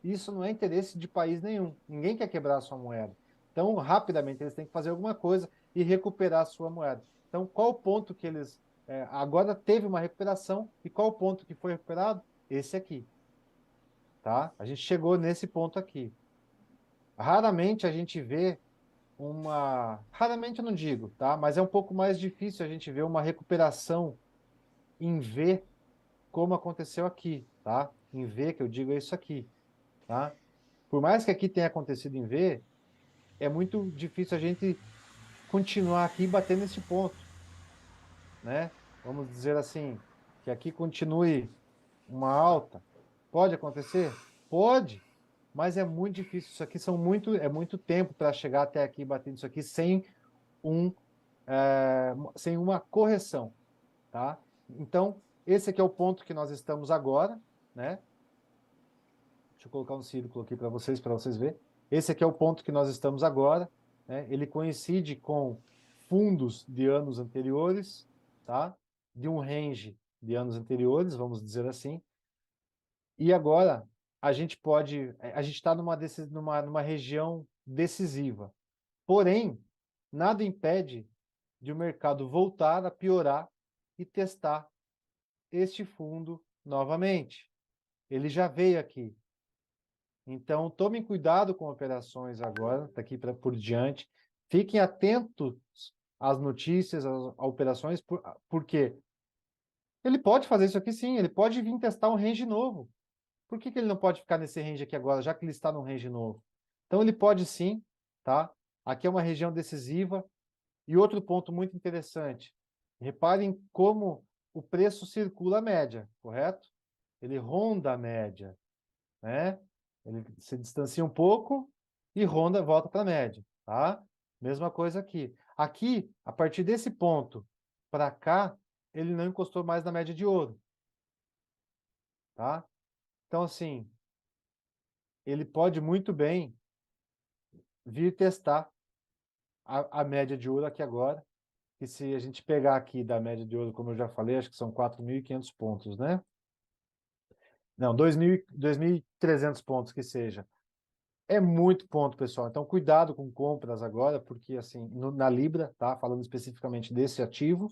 Isso não é interesse de país nenhum. Ninguém quer quebrar a sua moeda. Então, rapidamente eles têm que fazer alguma coisa e recuperar a sua moeda. Então, qual o ponto que eles agora teve uma recuperação e qual o ponto que foi recuperado? Esse aqui, tá? A gente chegou nesse ponto aqui. Raramente a gente vê raramente eu não digo, tá? Mas é um pouco mais difícil a gente ver uma recuperação em V como aconteceu aqui, tá? Em V, que eu digo é isso aqui, tá? Por mais que aqui tenha acontecido em V, é muito difícil a gente continuar aqui e bater nesse ponto, né? Vamos dizer assim, que aqui continue uma alta. Pode acontecer? Pode, mas é muito difícil. Isso aqui é muito tempo para chegar até aqui e bater nisso aqui um, sem uma correção, tá? Então, esse aqui é o ponto que nós estamos agora, né? Deixa eu colocar um círculo aqui para vocês verem. Esse aqui é o ponto que nós estamos agora, né? Ele coincide com fundos de anos anteriores, tá? De um range de anos anteriores, vamos dizer assim. E agora a gente está numa região decisiva. Porém, nada impede de o mercado voltar a piorar e testar este fundo novamente. Ele já veio aqui. Então, tomem cuidado com operações agora, daqui por diante. Fiquem atentos às notícias, às operações, porque ele pode fazer isso aqui sim, ele pode vir testar um range novo. Por que ele não pode ficar nesse range aqui agora, já que ele está num range novo? Então, ele pode sim, tá? Aqui é uma região decisiva. E outro ponto muito interessante, reparem como o preço circula a média, correto? Ele ronda a média, né? Ele se distancia um pouco e ronda, volta para a média, tá? Mesma coisa aqui. Aqui, a partir desse ponto para cá, ele não encostou mais na média de ouro, tá? Então, assim, ele pode muito bem vir testar a média de ouro aqui agora, que se a gente pegar aqui da média de ouro, como eu já falei, acho que são 4.500 pontos, né? Não, 2.300 pontos que seja. É muito ponto, pessoal. Então, cuidado com compras agora, porque, assim, na Libra, tá? Falando especificamente desse ativo,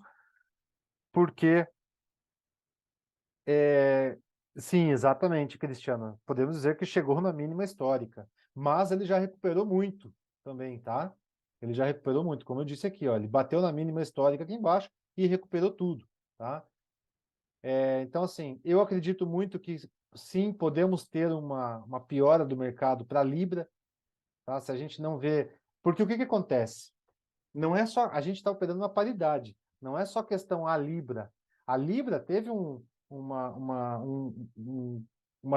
porque, sim, exatamente, Cristiano. Podemos dizer que chegou na mínima histórica, mas ele já recuperou muito também, tá? Ele já recuperou muito, como eu disse aqui, ó, ele bateu na mínima histórica aqui embaixo e recuperou tudo, tá? Então, assim, eu acredito muito que, sim, podemos ter uma piora do mercado para a Libra, tá? Se a gente não vê... Porque o que acontece? Não é só... A gente está operando uma paridade. Não é só questão a Libra. A Libra teve uma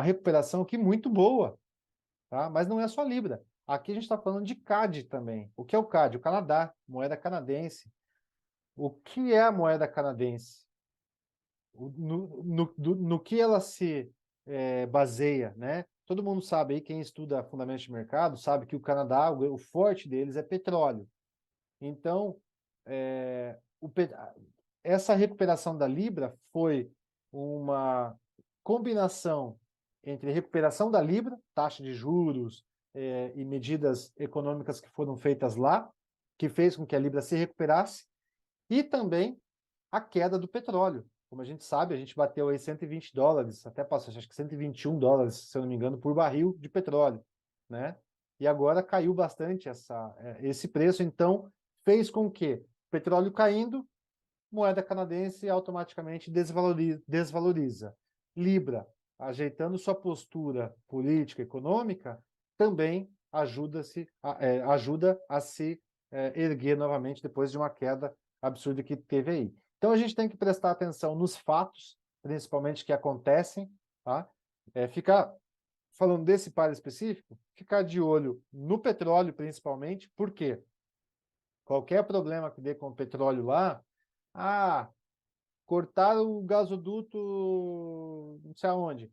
recuperação aqui muito boa, tá? Mas não é só a Libra. Aqui a gente está falando de CAD também. O que é o CAD? O Canadá, moeda canadense. O que é a moeda canadense? No que ela se baseia, né? Todo mundo sabe aí, quem estuda fundamentos de mercado, sabe que o Canadá, o forte deles é petróleo. Então, é, o pe- essa recuperação da Libra foi uma combinação entre recuperação da Libra, taxa de juros, e medidas econômicas que foram feitas lá, que fez com que a Libra se recuperasse, e também a queda do petróleo. Como a gente sabe, a gente bateu aí $120, até passou, acho que $121, se eu não me engano, por barril de petróleo, né? E agora caiu bastante esse preço, então fez com que petróleo caindo, moeda canadense automaticamente desvaloriza. Libra, ajeitando sua postura política e econômica, também ajuda a se erguer novamente depois de uma queda absurda que teve aí. Então a gente tem que prestar atenção nos fatos, principalmente que acontecem, tá? Ficar falando desse par específico, ficar de olho no petróleo principalmente, porque qualquer problema que dê com o petróleo lá, cortaram o gasoduto, não sei aonde,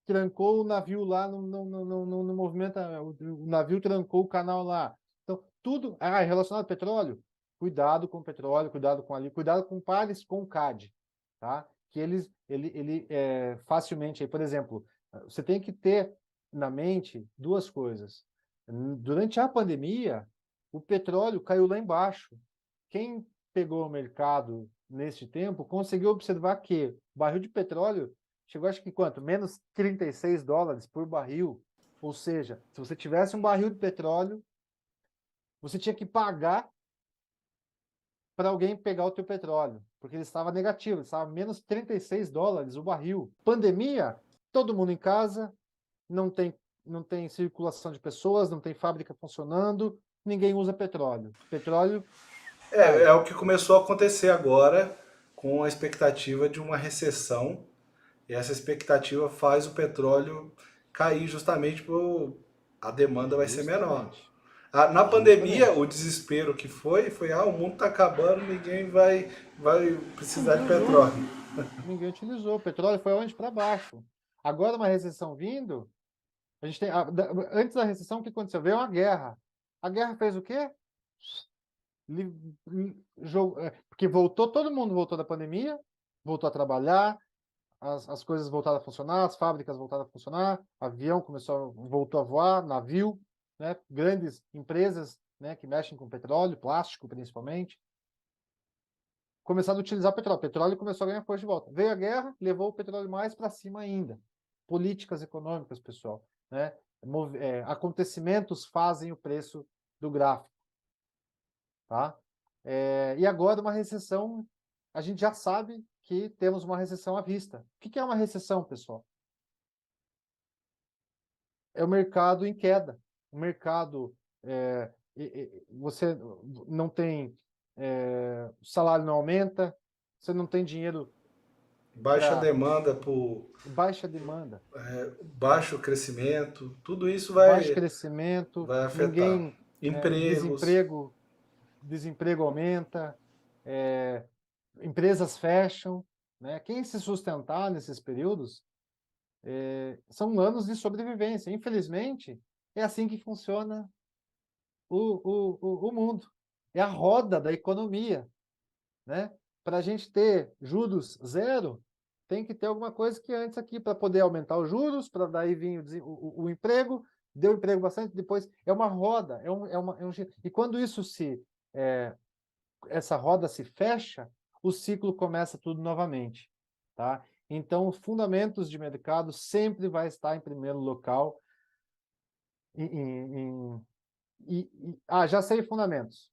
trancou o navio lá no movimento, o navio trancou o canal lá. Então, tudo relacionado ao petróleo, cuidado com o petróleo, cuidado com ali, cuidado com pares com o CAD, tá? Que ele facilmente, aí, por exemplo, você tem que ter na mente duas coisas. Durante a pandemia, o petróleo caiu lá embaixo. Quem pegou o mercado neste tempo conseguiu observar que o barril de petróleo chegou, acho que quanto? Menos $36 por barril. Ou seja, se você tivesse um barril de petróleo, você tinha que pagar para alguém pegar o teu petróleo, porque ele estava negativo, ele estava menos $36 o barril. Pandemia, todo mundo em casa, não tem circulação de pessoas, não tem fábrica funcionando, ninguém usa petróleo. Petróleo cai. É o que começou a acontecer agora com a expectativa de uma recessão. E essa expectativa faz o petróleo cair justamente por a demanda vai ser menor. Justamente. Na pandemia, Justamente. o desespero que foi, o mundo está acabando, ninguém vai precisar Ninguém de usou. petróleo. Ninguém utilizou. O petróleo foi onde? Para baixo. Agora, uma recessão vindo, a gente tem. Antes da recessão, o que aconteceu? Veio uma guerra. A guerra fez o quê? Porque todo mundo voltou da pandemia, voltou a trabalhar, as coisas voltaram a funcionar, as fábricas voltaram a funcionar, avião voltou a voar, navio, né? Grandes empresas, né, que mexem com petróleo, plástico principalmente, começaram a utilizar petróleo. O petróleo começou a ganhar força de volta. Veio a guerra, levou o petróleo mais para cima ainda. Políticas econômicas, pessoal, né? Acontecimentos fazem o preço do gráfico, tá? E agora uma recessão, a gente já sabe que temos uma recessão à vista. O que é uma recessão, pessoal? É o mercado em queda. O mercado, você não tem, o salário não aumenta, você não tem dinheiro Baixa para demanda por baixa demanda, baixo crescimento, tudo isso baixo crescimento, vai afetar. ninguém, Empregos. desemprego aumenta, empresas fecham, né? Quem se sustentar nesses períodos são anos de sobrevivência. Infelizmente, é assim que funciona o mundo. É a roda da economia, né? Para a gente ter juros zero, tem que ter alguma coisa que antes aqui, para poder aumentar os juros, para daí vir o emprego, deu emprego bastante, depois é uma roda, e quando essa roda se fecha, o ciclo começa tudo novamente, tá? Então, os fundamentos de mercado sempre vai estar em primeiro local. Já sei fundamentos,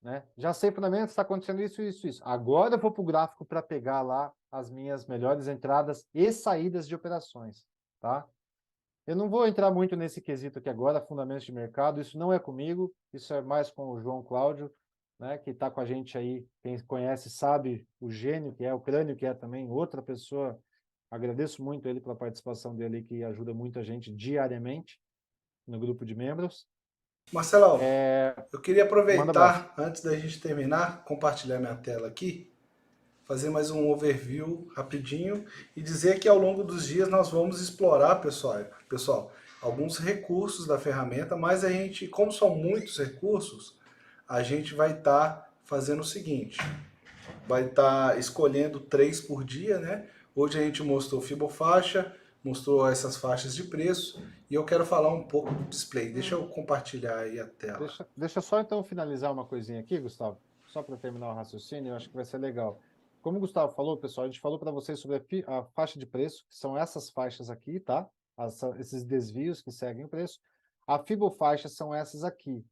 né? Já sei fundamentos, está acontecendo isso, isso, isso. Agora eu vou para o gráfico para pegar lá as minhas melhores entradas e saídas de operações, tá? Eu não vou entrar muito nesse quesito aqui agora, fundamentos de mercado, isso não é comigo, isso é mais com o João Cláudio, né, que está com a gente aí, quem conhece sabe o gênio que é, o crânio que é também, outra pessoa, agradeço muito ele pela participação dele, que ajuda muito a gente diariamente no grupo de membros. Marcelão, eu queria Manda abraço. aproveitar, antes da gente terminar, compartilhar minha tela aqui, fazer mais um overview rapidinho e dizer que ao longo dos dias nós vamos explorar, pessoal, alguns recursos da ferramenta, mas a gente, como são muitos recursos, a gente vai estar fazendo o seguinte, vai estar escolhendo 3 por dia, né? Hoje a gente mostrou fibofaixa, mostrou essas faixas de preço e eu quero falar um pouco do display. Deixa eu compartilhar aí a tela. Deixa só então finalizar uma coisinha aqui, Gustavo, só para terminar o raciocínio, eu acho que vai ser legal. Como o Gustavo falou, pessoal, a gente falou para vocês sobre a faixa de preço, que são essas faixas aqui, tá? Esses desvios que seguem o preço. A fibofaixa são essas aqui.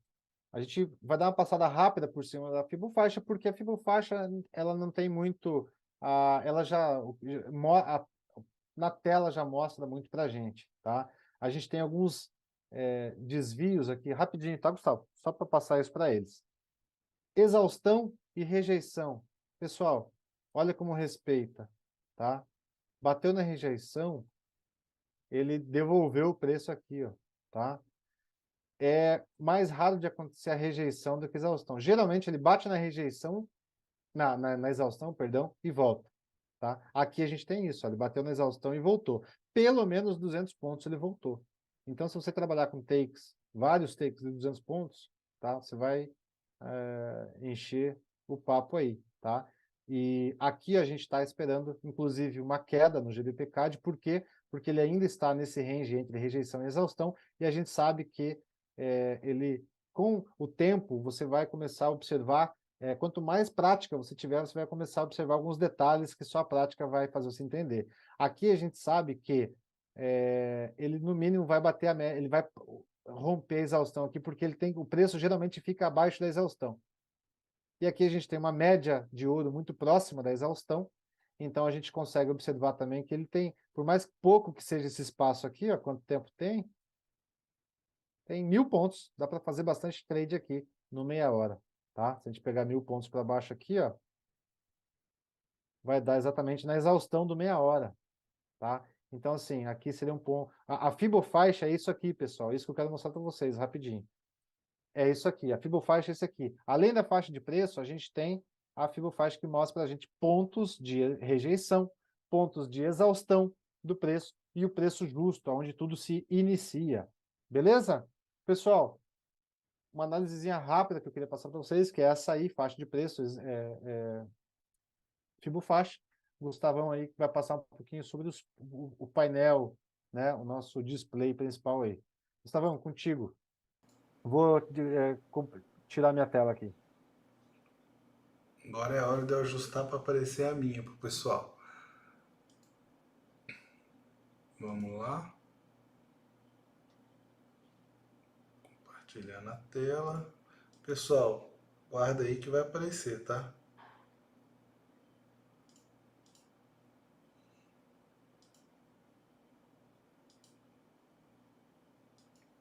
A gente vai dar uma passada rápida por cima da fibofaixa, porque a fibofaixa, ela não tem muito, ela na tela já mostra muito para a gente, tá? A gente tem alguns desvios aqui, rapidinho, tá, Gustavo? Só para passar isso para eles. Exaustão e rejeição. Pessoal, olha como respeita, tá? Bateu na rejeição, ele devolveu o preço aqui, ó, tá? É mais raro de acontecer a rejeição do que a exaustão. Geralmente ele bate na rejeição, na exaustão, perdão, e volta, tá? Aqui a gente tem isso, ó, ele bateu na exaustão e voltou. Pelo menos 200 pontos ele voltou. Então, se você trabalhar com takes, vários takes de 200 pontos, tá? Você vai encher o papo aí, tá? E aqui a gente está esperando, inclusive, uma queda no GBPCAD, por quê? Porque ele ainda está nesse range entre rejeição e exaustão, e a gente sabe que ele, com o tempo, você vai começar a observar, quanto mais prática você tiver, você vai começar a observar alguns detalhes que só a prática vai fazer você entender. Aqui a gente sabe que ele, no mínimo, vai bater a média, ele vai romper a exaustão aqui, porque o preço geralmente fica abaixo da exaustão. E aqui a gente tem uma média de ouro muito próxima da exaustão, então a gente consegue observar também que ele tem, por mais pouco que seja esse espaço aqui, ó, quanto tempo tem 1.000 pontos, dá para fazer bastante trade aqui no meia hora, tá? Se a gente pegar 1.000 pontos para baixo aqui, ó, vai dar exatamente na exaustão do meia hora, tá? Então, assim, aqui seria um ponto. A fibofaixa é isso aqui, pessoal. Isso que eu quero mostrar para vocês rapidinho. É isso aqui. A fibofaixa é isso aqui. Além da faixa de preço, a gente tem a fibofaixa que mostra para a gente pontos de rejeição, pontos de exaustão do preço e o preço justo, onde tudo se inicia. Beleza? Pessoal, uma análisezinha rápida que eu queria passar para vocês, que é essa aí, faixa de preços, Fibofaixa. O Gustavão aí que vai passar um pouquinho sobre o painel, né, o nosso display principal aí. Gustavão, contigo. Vou tirar minha tela aqui. Agora é a hora de eu ajustar para aparecer a minha para o pessoal. Vamos lá. Compartilhando a tela. Pessoal, guarda aí que vai aparecer, tá?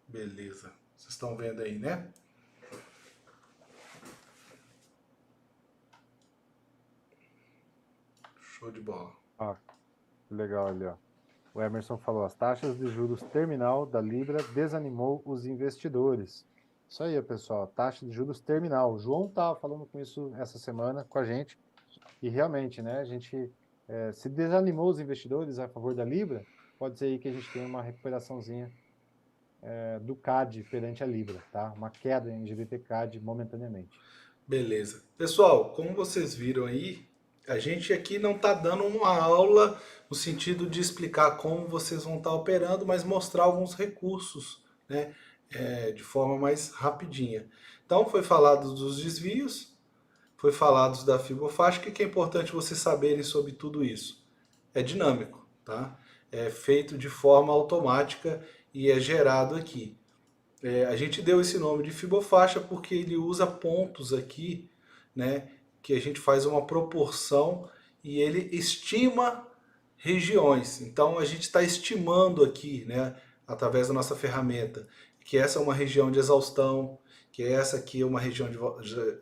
Beleza. Vocês estão vendo aí, né? Show de bola. Ó, que legal ali, ó. O Emerson falou, as taxas de juros terminal da Libra desanimou os investidores. Isso aí, pessoal, taxa de juros terminal. O João estava falando com isso essa semana com a gente, e realmente, né, a gente se desanimou os investidores a favor da Libra, pode ser aí que a gente tenha uma recuperaçãozinha do CAD perante a Libra, tá? Uma queda em GBP-CAD momentaneamente. Beleza. Pessoal, como vocês viram aí, a gente aqui não está dando uma aula no sentido de explicar como vocês vão estar operando, mas mostrar alguns recursos, né, de forma mais rapidinha. Então, foi falado dos desvios, foi falado da Fibofaixa. O que é importante vocês saberem sobre tudo isso? É dinâmico, tá? É feito de forma automática e é gerado aqui. A gente deu esse nome de Fibofaixa porque ele usa pontos aqui, né, que a gente faz uma proporção e ele estima regiões. Então a gente está estimando aqui, né, através da nossa ferramenta, que essa é uma região de exaustão, que essa aqui é uma região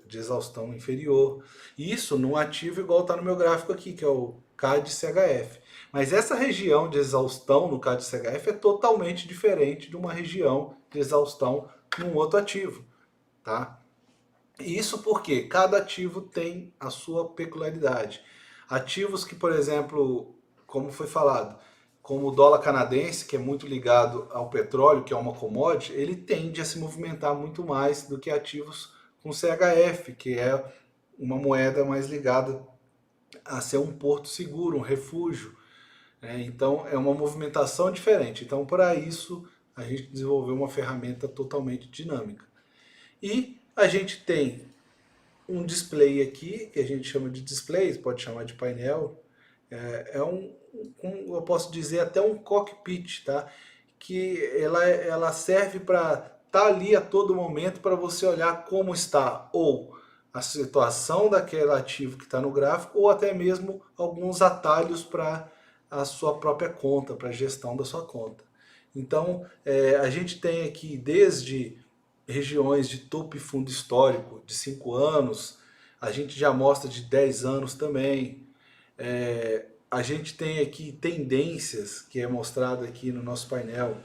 de exaustão inferior. Isso num ativo igual está no meu gráfico aqui, que é o CAD-CHF. Mas essa região de exaustão no CAD-CHF é totalmente diferente de uma região de exaustão num outro ativo, tá? Isso porque cada ativo tem a sua peculiaridade. Ativos que, por exemplo, como foi falado, como o dólar canadense, que é muito ligado ao petróleo, que é uma commodity, ele tende a se movimentar muito mais do que ativos com CHF, que é uma moeda mais ligada a ser um porto seguro, um refúgio. Então é uma movimentação diferente. Então, para isso, a gente desenvolveu uma ferramenta totalmente dinâmica. E a gente tem um display aqui, que a gente chama de display, pode chamar de painel. Eu posso dizer até um cockpit, tá? Que ela serve para estar ali a todo momento para você olhar como está ou a situação daquele ativo que está no gráfico ou até mesmo alguns atalhos para a sua própria conta, para a gestão da sua conta. Então, a gente tem aqui desde regiões de topo e fundo histórico de 5 anos, a gente já mostra de 10 anos também. A gente tem aqui tendências, que é mostrado aqui no nosso painel.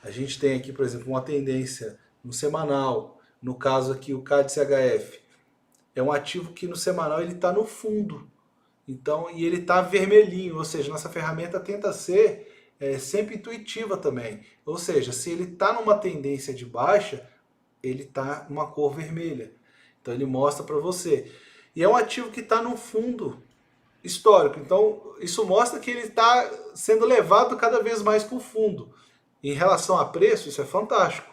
A gente tem aqui, por exemplo, uma tendência no semanal. No caso aqui, o CAD-CHF. É um ativo que no semanal ele está no fundo. Então, e ele está vermelhinho, ou seja, nossa ferramenta tenta ser sempre intuitiva também. Ou seja, se ele está numa tendência de baixa, ele está numa cor vermelha. Então ele mostra para você. E é um ativo que está no fundo histórico. Então isso mostra que ele está sendo levado cada vez mais para o fundo. Em relação a preço, isso é fantástico.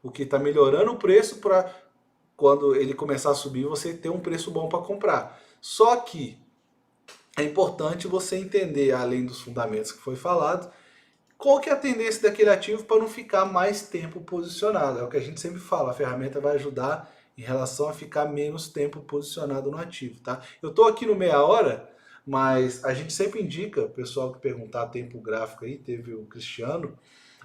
Porque está melhorando o preço para quando ele começar a subir, você ter um preço bom para comprar. Só que é importante você entender, além dos fundamentos que foi falado, qual que é a tendência daquele ativo para não ficar mais tempo posicionado. É o que a gente sempre fala, a ferramenta vai ajudar em relação a ficar menos tempo posicionado no ativo, tá? Eu estou aqui no meia hora, mas a gente sempre indica, o pessoal que perguntar tempo gráfico aí, teve o Cristiano,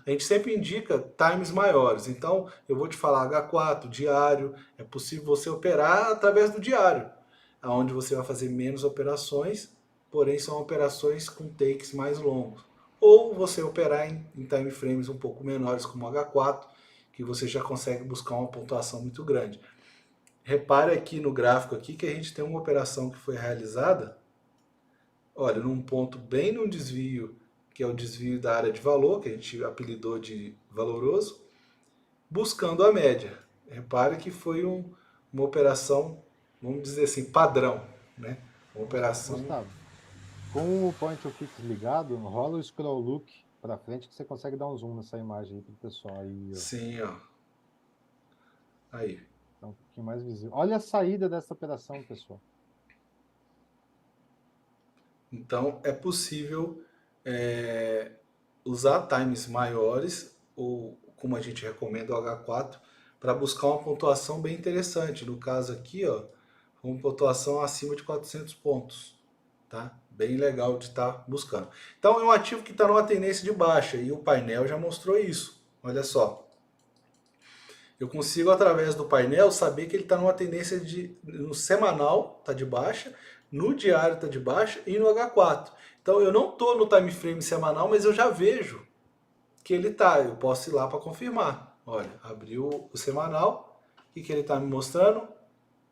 a gente sempre indica times maiores. Então, eu vou te falar H4, diário, é possível você operar através do diário, onde você vai fazer menos operações, porém são operações com takes mais longos. Ou você operar em time frames um pouco menores, como H4, que você já consegue buscar uma pontuação muito grande. Repare aqui no gráfico aqui que a gente tem uma operação que foi realizada, olha, num ponto bem no desvio, que é o desvio da área de valor, que a gente apelidou de valoroso, buscando a média. repare que foi uma operação, vamos dizer assim, padrão, né? Uma operação. Gustavo, com o Point of Fix ligado, rola o Scroll Look para frente que você consegue dar um zoom nessa imagem aí pro pessoal aí, ó. Sim, ó. Aí. Tá um pouquinho mais visível. Olha a saída dessa operação, pessoal. Então, é possível usar times maiores, ou como a gente recomenda o H4, para buscar uma pontuação bem interessante. No caso aqui, ó, uma pontuação acima de 400 pontos. Tá? Bem legal de estar buscando. Então, é um ativo que está numa tendência de baixa, e o painel já mostrou isso. Olha só. Eu consigo, através do painel, saber que ele está numa tendência no semanal, está de baixa, no diário está de baixa e no H4. Então eu não estou no time frame semanal, mas eu já vejo que ele está. Eu posso ir lá para confirmar. Olha, abriu o semanal, o que ele está me mostrando?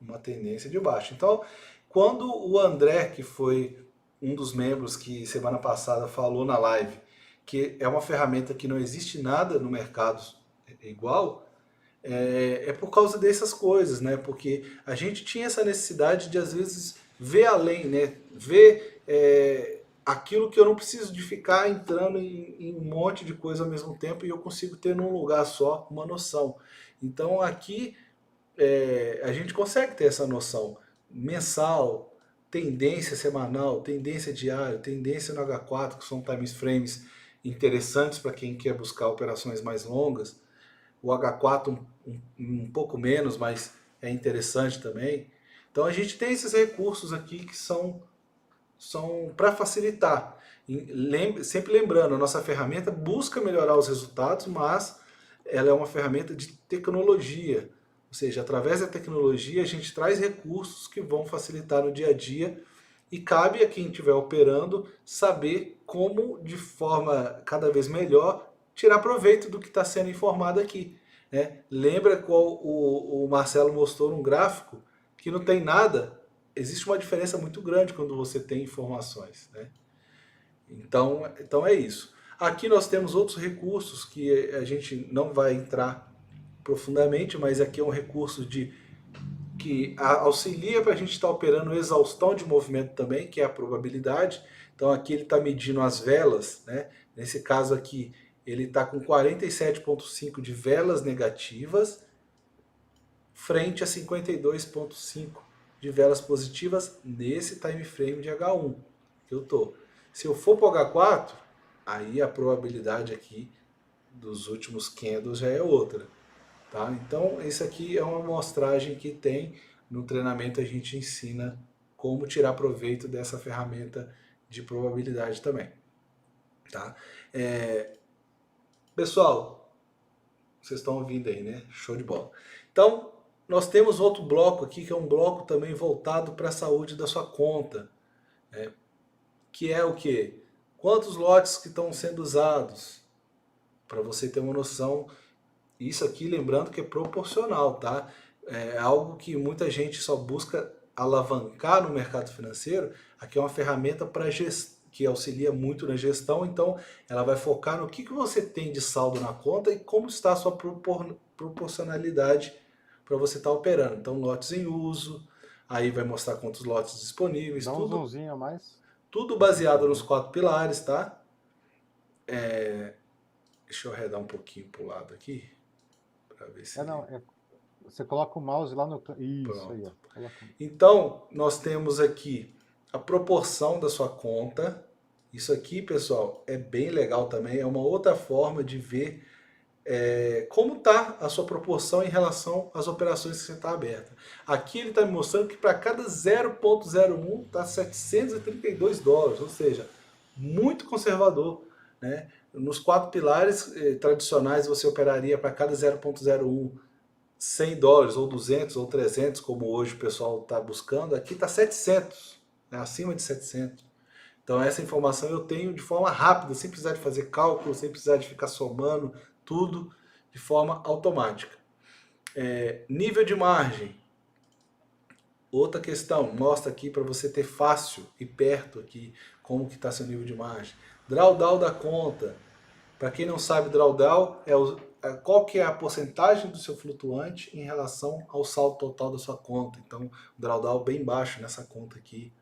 Uma tendência de baixa. Então, quando o André, que foi um dos membros que semana passada falou na live, que é uma ferramenta que não existe nada no mercado igual, é por causa dessas coisas, né? Porque a gente tinha essa necessidade de, às vezes, ver além, né? Ver aquilo que eu não preciso de ficar entrando em um monte de coisa ao mesmo tempo e eu consigo ter num lugar só uma noção. Então, aqui, a gente consegue ter essa noção mensal, tendência semanal, tendência diária, tendência no H4, que são time frames interessantes para quem quer buscar operações mais longas. O H4 um pouco menos, mas é interessante também. Então a gente tem esses recursos aqui que são para facilitar. Sempre lembrando, a nossa ferramenta busca melhorar os resultados, mas ela é uma ferramenta de tecnologia. Ou seja, através da tecnologia a gente traz recursos que vão facilitar no dia a dia e cabe a quem estiver operando saber como, de forma cada vez melhor, tirar proveito do que está sendo informado aqui. Né? Lembra qual o Marcelo mostrou num gráfico que não tem nada? Existe uma diferença muito grande quando você tem informações. Né? Então é isso. Aqui nós temos outros recursos que a gente não vai entrar profundamente, mas aqui é um recurso que auxilia para a gente estar operando exaustão de movimento também, que é a probabilidade. Então aqui ele está medindo as velas, né? Nesse caso aqui ele está com 47,5 de velas negativas, frente a 52,5 de velas positivas nesse time frame de H1 que eu tô. Se eu for para o H4, aí a probabilidade aqui dos últimos candles já é outra. Tá? Então, isso aqui é uma amostragem que tem no treinamento, a gente ensina como tirar proveito dessa ferramenta de probabilidade também. Tá? Pessoal, vocês estão ouvindo aí, né? Show de bola. Então, nós temos outro bloco aqui, que é um bloco também voltado para a saúde da sua conta. Né? Que é o quê? Quantos lotes que estão sendo usados? Para você ter uma noção. Isso aqui, lembrando que é proporcional, tá? É algo que muita gente só busca alavancar no mercado financeiro. Aqui é uma ferramenta que auxilia muito na gestão, então ela vai focar no que você tem de saldo na conta e como está a sua proporcionalidade para você estar operando. Então, lotes em uso, aí vai mostrar quantos lotes disponíveis, Dá um zoomzinho a mais. tudo baseado nos 4 pilares, tá? Deixa eu arredar um pouquinho para o lado aqui. Ver se você coloca o mouse lá no... Isso. Pronto. Aí, ó. Então, nós temos aqui a proporção da sua conta. Isso aqui, pessoal, é bem legal também. É uma outra forma de ver como está a sua proporção em relação às operações que você está aberta. Aqui ele está me mostrando que para cada 0,01 está $732, ou seja, muito conservador. Né? Nos 4 pilares tradicionais você operaria para cada 0,01 $100 ou 200 ou 300, como hoje o pessoal está buscando. Aqui está 700, né? Acima de 700. Então essa informação eu tenho de forma rápida, sem precisar de fazer cálculo, sem precisar de ficar somando, tudo de forma automática. Nível de margem. Outra questão, mostra aqui para você ter fácil e perto aqui como que está seu nível de margem. Drawdown da conta. Para quem não sabe, drawdown qual que é a porcentagem do seu flutuante em relação ao saldo total da sua conta. Então, o drawdown bem baixo nessa conta aqui.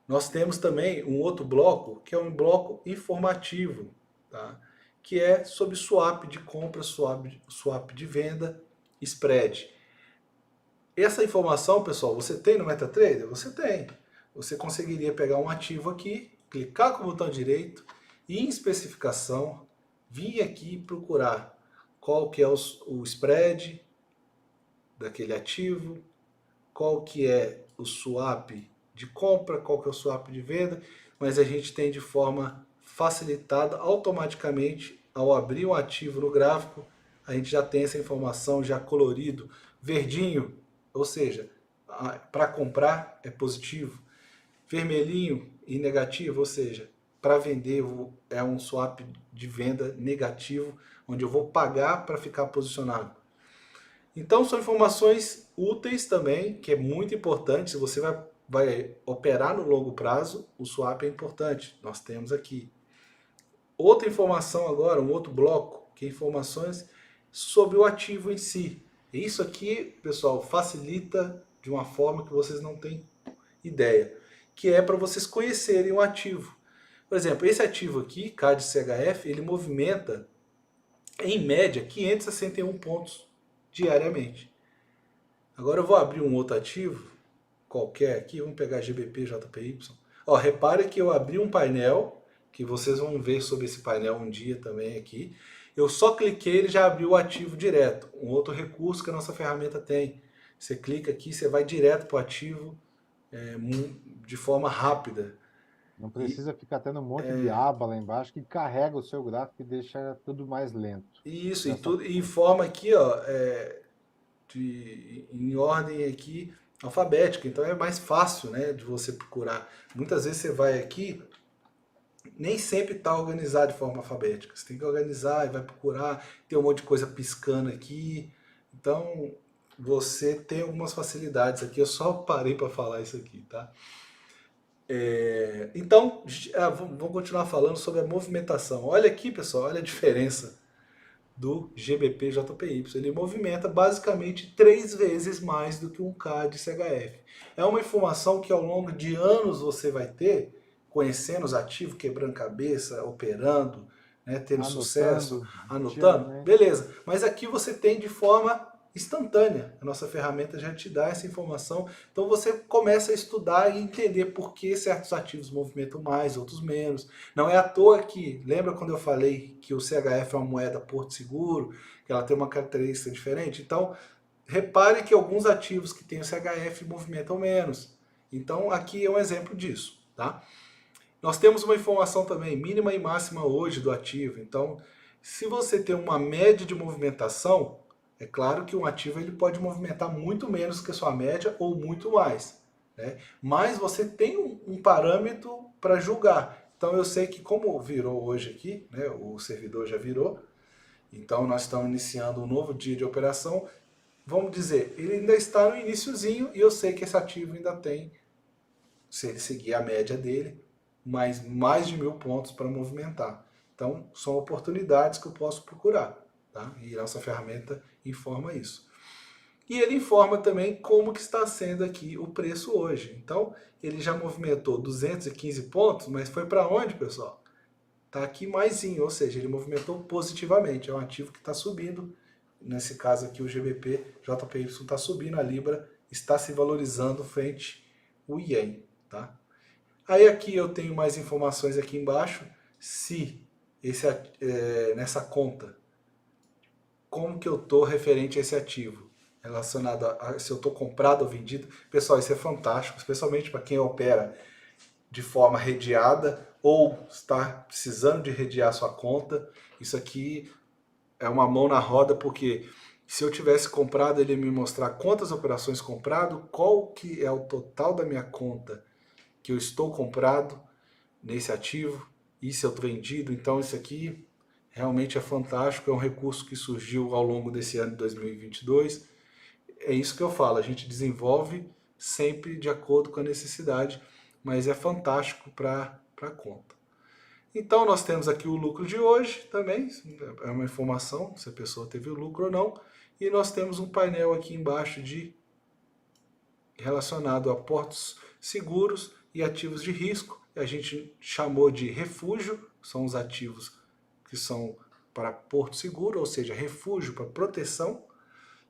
Nós temos também um outro bloco, que é um bloco informativo, tá? Que é sobre swap de compra, swap de venda, spread. Essa informação, pessoal, você tem no MetaTrader? Você tem. Você conseguiria pegar um ativo aqui, clicar com o botão direito e em especificação, vir aqui procurar qual que é o spread daquele ativo, qual que é o swap de compra, qual que é o swap de venda, mas a gente tem de forma facilitada, automaticamente, ao abrir um ativo no gráfico, a gente já tem essa informação já colorido, verdinho, ou seja, para comprar é positivo, vermelhinho e negativo, ou seja, para vender é um swap de venda negativo, onde eu vou pagar para ficar posicionado. Então são informações úteis também, que é muito importante. Se você vai operar no longo prazo, o swap é importante. Nós temos aqui. Outra informação agora, um outro bloco, que é informações sobre o ativo em si. E isso aqui, pessoal, facilita de uma forma que vocês não têm ideia, que é para vocês conhecerem o ativo. Por exemplo, esse ativo aqui, CAD-CHF, ele movimenta, em média, 561 pontos diariamente. Agora eu vou abrir um outro ativo, qualquer aqui, vamos pegar GBP, JPY. Ó, repare que eu abri um painel, que vocês vão ver sobre esse painel um dia também aqui. Eu só cliquei, ele já abriu o ativo direto. Um outro recurso que a nossa ferramenta tem. Você clica aqui, você vai direto para o ativo de forma rápida. Não precisa ficar tendo um monte de aba lá embaixo que carrega o seu gráfico e deixa tudo mais lento. Isso, e forma aqui, ó, em ordem aqui alfabética, então é mais fácil, né, de você procurar. Muitas vezes você vai aqui, nem sempre está organizado de forma alfabética. Você tem que organizar e vai procurar, tem um monte de coisa piscando aqui. Então você tem algumas facilidades aqui. Eu só parei para falar isso aqui, tá? Então vamos continuar falando sobre a movimentação. Olha aqui, pessoal, olha a diferença do GBP JPY. Ele movimenta basicamente 3 vezes mais do que um CAD-CHF. É uma informação que ao longo de anos você vai ter, conhecendo os ativos, quebrando cabeça, operando, né, tendo sucesso, anotando, beleza. Mas aqui você tem de forma instantânea. A nossa ferramenta já te dá essa informação. Então você começa a estudar e entender por que certos ativos movimentam mais, outros menos. Não é à toa que, lembra quando eu falei que o CHF é uma moeda Porto Seguro, que ela tem uma característica diferente? Então, repare que alguns ativos que têm o CHF movimentam menos. Então, aqui é um exemplo disso, tá? Nós temos uma informação também, mínima e máxima hoje do ativo. Então, se você tem uma média de movimentação, é claro que um ativo ele pode movimentar muito menos que a sua média ou muito mais, né? Mas você tem um parâmetro para julgar. Então eu sei que como virou hoje aqui, né, o servidor já virou, então nós estamos iniciando um novo dia de operação. Vamos dizer, ele ainda está no iniciozinho e eu sei que esse ativo ainda tem, se ele seguir a média dele, mais de 1.000 pontos para movimentar. Então são oportunidades que eu posso procurar. Tá? E nossa ferramenta informa isso. E ele informa também como que está sendo aqui o preço hoje. Então, ele já movimentou 215 pontos, mas foi para onde, pessoal? Está aqui maisinho, ou seja, ele movimentou positivamente. É um ativo que está subindo. Nesse caso aqui, o GBP, JPY está subindo, a Libra está se valorizando frente ao Yen. Tá? Aí aqui eu tenho mais informações aqui embaixo. Se nessa conta, como que eu estou referente a esse ativo, relacionado a se eu estou comprado ou vendido. Pessoal, isso é fantástico, especialmente para quem opera de forma redeada ou está precisando de redear sua conta. Isso aqui é uma mão na roda, porque se eu tivesse comprado, ele ia me mostrar quantas operações comprado, qual que é o total da minha conta que eu estou comprado nesse ativo, e se eu estou vendido. Então isso aqui realmente é fantástico, é um recurso que surgiu ao longo desse ano de 2022. É isso que eu falo, a gente desenvolve sempre de acordo com a necessidade, mas é fantástico para a conta. Então, nós temos aqui o lucro de hoje também, é uma informação se a pessoa teve o lucro ou não. E nós temos um painel aqui embaixo relacionado a portos seguros e ativos de risco. A gente chamou de refúgio, são os ativos que são para porto seguro, ou seja, refúgio para proteção.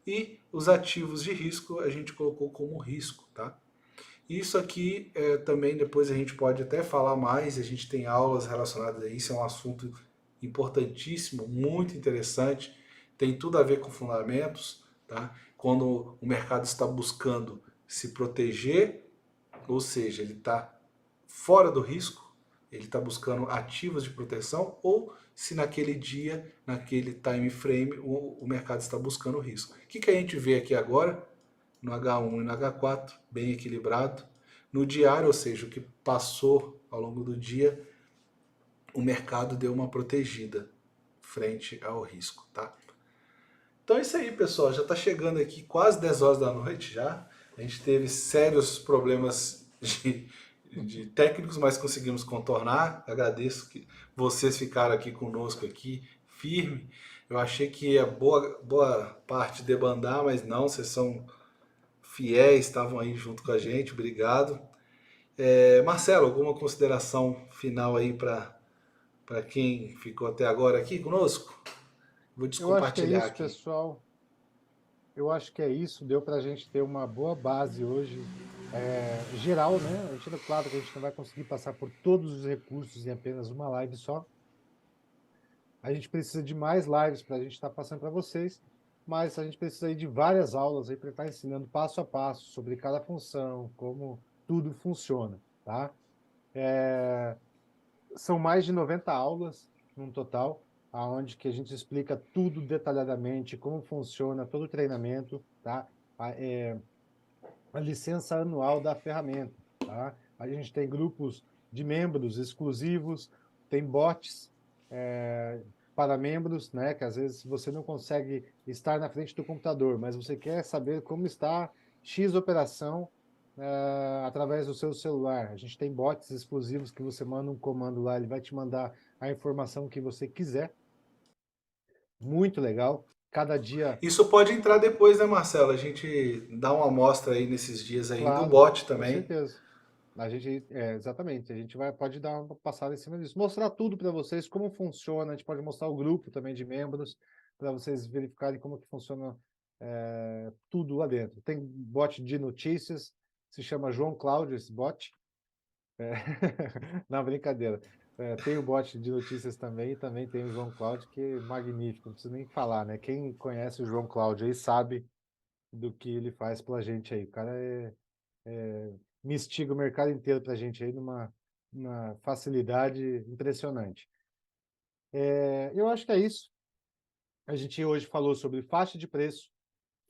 E os ativos de risco a gente colocou como risco, tá? Isso aqui também depois a gente pode até falar mais, a gente tem aulas relacionadas a isso, é um assunto importantíssimo, muito interessante, tem tudo a ver com fundamentos, tá? Quando o mercado está buscando se proteger, ou seja, ele está fora do risco, ele está buscando ativos de proteção, ou se naquele dia, naquele time frame, o mercado está buscando risco. O que a gente vê aqui agora? No H1 e no H4, bem equilibrado. No diário, ou seja, o que passou ao longo do dia, o mercado deu uma protegida frente ao risco, tá? Então é isso aí, pessoal. Já está chegando aqui quase 10 horas da noite já. A gente teve sérios problemas de técnicos, mas conseguimos contornar. Agradeço que vocês ficaram aqui conosco aqui, firme. Eu achei que ia boa parte debandar, mas não, vocês são fiéis, estavam aí junto com a gente, obrigado. Marcelo, alguma consideração final aí para quem ficou até agora aqui conosco? Vou Eu acho que é descompartilhar isso, aqui. pessoal. Eu acho que é isso. Deu para a gente ter uma boa base hoje, geral, né? A gente, claro que a gente não vai conseguir passar por todos os recursos em apenas uma live só. A gente precisa de mais lives para a gente estar passando para vocês, mas a gente precisa aí de várias aulas aí para estar ensinando passo a passo sobre cada função, como tudo funciona, tá? São mais de 90 aulas no total, aonde que a gente explica tudo detalhadamente, como funciona todo o treinamento, tá? A licença anual da ferramenta, tá? A gente tem grupos de membros exclusivos, tem bots para membros, né? Que às vezes você não consegue estar na frente do computador, mas você quer saber como está X operação através do seu celular. A gente tem bots exclusivos que você manda um comando lá, ele vai te mandar a informação que você quiser. Muito legal. Cada dia, Isso pode entrar depois, né, Marcelo? A gente dá uma amostra aí nesses dias aí do claro, bot com também. certeza. A gente, exatamente, a gente pode dar uma passada em cima disso. Mostrar tudo para vocês, como funciona, a gente pode mostrar o grupo também de membros, para vocês verificarem como que funciona tudo lá dentro. Tem bot de notícias, se chama João Cláudio, esse bot. Não, brincadeira. Tem o bot de notícias também, e também tem o João Cláudio, que é magnífico, não preciso nem falar, né? Quem conhece o João Cláudio aí sabe do que ele faz pela gente aí. O cara me instiga o mercado inteiro para a gente aí numa facilidade impressionante. Eu acho que é isso. A gente hoje falou sobre faixa de preço,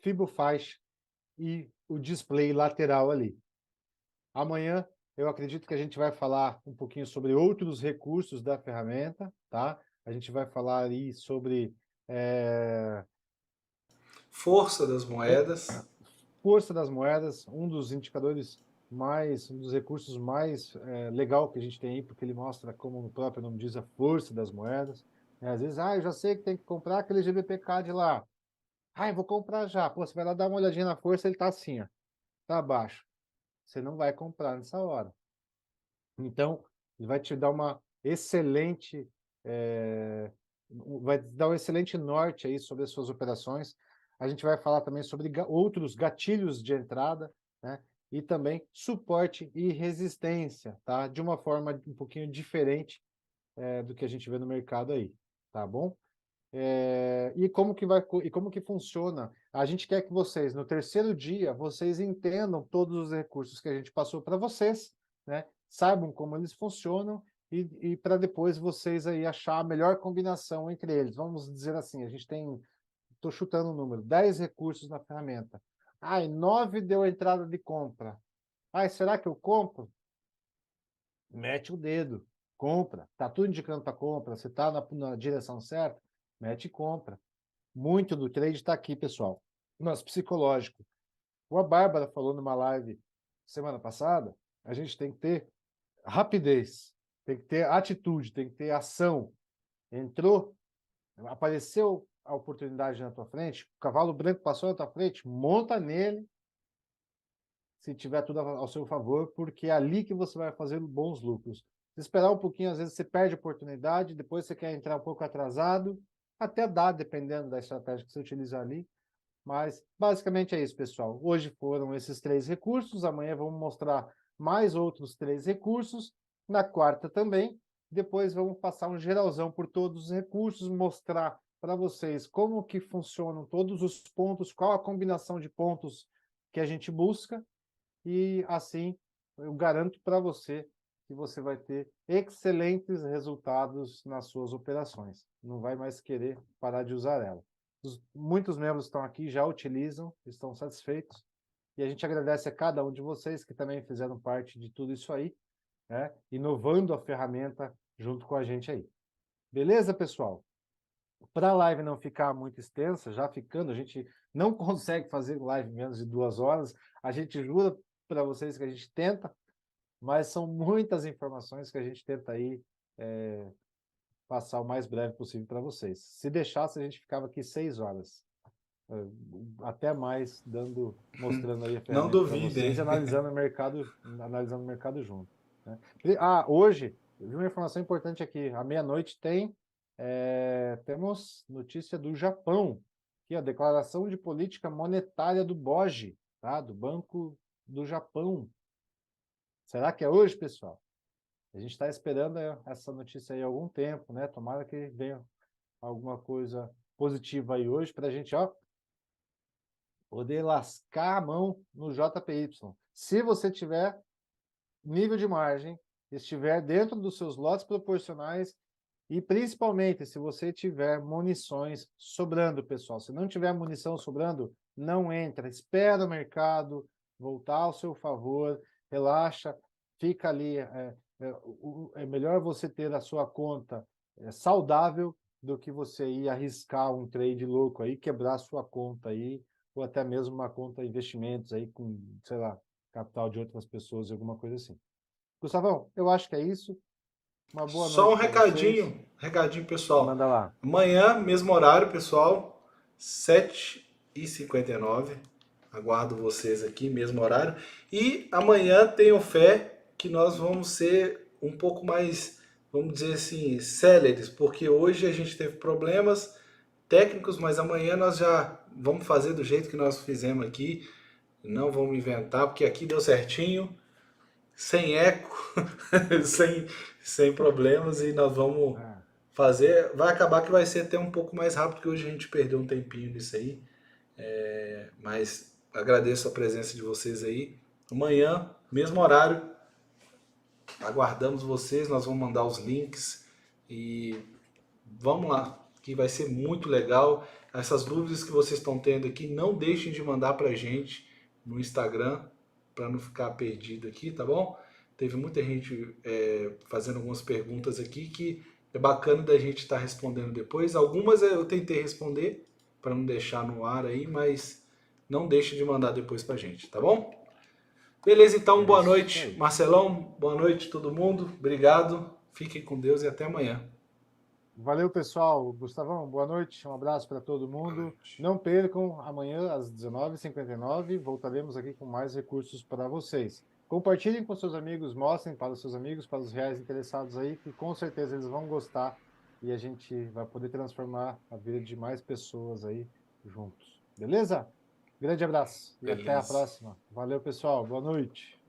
fibofaixa e o display lateral ali. Amanhã eu acredito que a gente vai falar um pouquinho sobre outros recursos da ferramenta, tá? A gente vai falar aí sobre Força das moedas. força das moedas, um dos indicadores um dos recursos mais legal que a gente tem aí, porque ele mostra, como o próprio nome diz, a força das moedas. Às vezes, eu já sei que tem que comprar aquele GBP-CAD lá. Eu vou comprar já. Pô, você vai lá dar uma olhadinha na força, ele tá assim, ó, tá abaixo. Você não vai comprar nessa hora. Então, ele vai te dar uma excelente, vai dar um excelente norte aí sobre as suas operações. A gente vai falar também sobre outros gatilhos de entrada, né? E também suporte e resistência, tá? De uma forma um pouquinho diferente do que a gente vê no mercado aí, tá bom? E como que funciona? A gente quer que vocês, no terceiro dia, vocês entendam todos os recursos que a gente passou para vocês, né? Saibam como eles funcionam e para depois vocês aí achar a melhor combinação entre eles. Vamos dizer assim, a gente tem, estou chutando o número, 10 recursos na ferramenta. 9 deu entrada de compra. Será que eu compro? Mete o dedo, compra. Tá tudo indicando para compra, você está na direção certa, mete e compra. Muito do trade está aqui, pessoal. Nosso psicológico. A Bárbara falou numa live semana passada, a gente tem que ter rapidez. Tem que ter atitude, tem que ter ação. Entrou, apareceu a oportunidade na tua frente, o cavalo branco passou na tua frente, monta nele, se tiver tudo ao seu favor, porque é ali que você vai fazer bons lucros. Se esperar um pouquinho, às vezes você perde a oportunidade, depois você quer entrar um pouco atrasado, até dá, dependendo da estratégia que você utilizar ali. Mas basicamente é isso, pessoal. Hoje foram esses 3 recursos, amanhã vamos mostrar mais outros 3 recursos, na quarta também. Depois vamos passar um geralzão por todos os recursos, mostrar para vocês como que funcionam todos os pontos, qual a combinação de pontos que a gente busca, e assim eu garanto para você que você vai ter excelentes resultados nas suas operações. Não vai mais querer parar de usar ela. Muitos membros estão aqui, já utilizam, estão satisfeitos, e a gente agradece a cada um de vocês que também fizeram parte de tudo isso aí, né? Inovando a ferramenta junto com a gente aí. Beleza, pessoal? Para a live não ficar muito extensa, já ficando, a gente não consegue fazer live em menos de 2 horas, a gente jura para vocês que a gente tenta, mas são muitas informações que a gente tenta aí passar o mais breve possível para vocês. Se deixasse, a gente ficava aqui 6 horas, até mais, mostrando aí a Não ferramenta para vocês e duvidem. analisando o mercado junto, né? Hoje, eu vi uma informação importante aqui, à meia-noite temos notícia do Japão, aqui a declaração de política monetária do BOJ, tá? Do Banco do Japão. Será que é hoje, pessoal? A gente está esperando essa notícia aí há algum tempo, né? Tomara que venha alguma coisa positiva aí hoje para a gente, ó, poder lascar a mão no JPY. Se você tiver nível de margem, estiver dentro dos seus lotes proporcionais e principalmente se você tiver munições sobrando, pessoal. Se não tiver munição sobrando, não entra. Espera o mercado voltar ao seu favor, relaxa, fica ali. É melhor você ter a sua conta saudável do que você ir arriscar um trade louco aí, quebrar a sua conta aí, ou até mesmo uma conta investimentos aí com, sei lá, capital de outras pessoas, alguma coisa assim. Gustavão, eu acho que é isso. Uma boa Só um noite para vocês. recadinho, pessoal. Manda lá. Amanhã, mesmo horário, pessoal, 7h59. Aguardo vocês aqui, mesmo horário. E amanhã tenho fé que nós vamos ser um pouco mais, vamos dizer assim, céleres, porque hoje a gente teve problemas técnicos, mas amanhã nós já vamos fazer do jeito que nós fizemos aqui. Não vamos inventar, porque aqui deu certinho, sem eco, sem problemas, e nós vamos fazer. Vai acabar que vai ser até um pouco mais rápido, porque hoje a gente perdeu um tempinho nisso aí. Mas agradeço a presença de vocês aí. Amanhã, mesmo horário, aguardamos vocês. Nós vamos mandar os links e vamos lá, que vai ser muito legal. Essas dúvidas que vocês estão tendo aqui, não deixem de mandar para a gente no Instagram, para não ficar perdido aqui, tá bom? Teve muita gente fazendo algumas perguntas aqui que é bacana da gente estar respondendo depois. Algumas eu tentei responder para não deixar no ar aí, mas não deixe de mandar depois para a gente, tá bom? Beleza, então, boa noite, Marcelão, boa noite todo mundo, obrigado, fiquem com Deus e até amanhã. Valeu, pessoal. Gustavão, boa noite. Um abraço para todo mundo. Não percam, amanhã às 19h59 voltaremos aqui com mais recursos para vocês. Compartilhem com seus amigos, mostrem para os seus amigos, para os reais interessados aí, que com certeza eles vão gostar e a gente vai poder transformar a vida de mais pessoas aí juntos. Beleza? Grande abraço e até a próxima. Valeu, pessoal. Boa noite.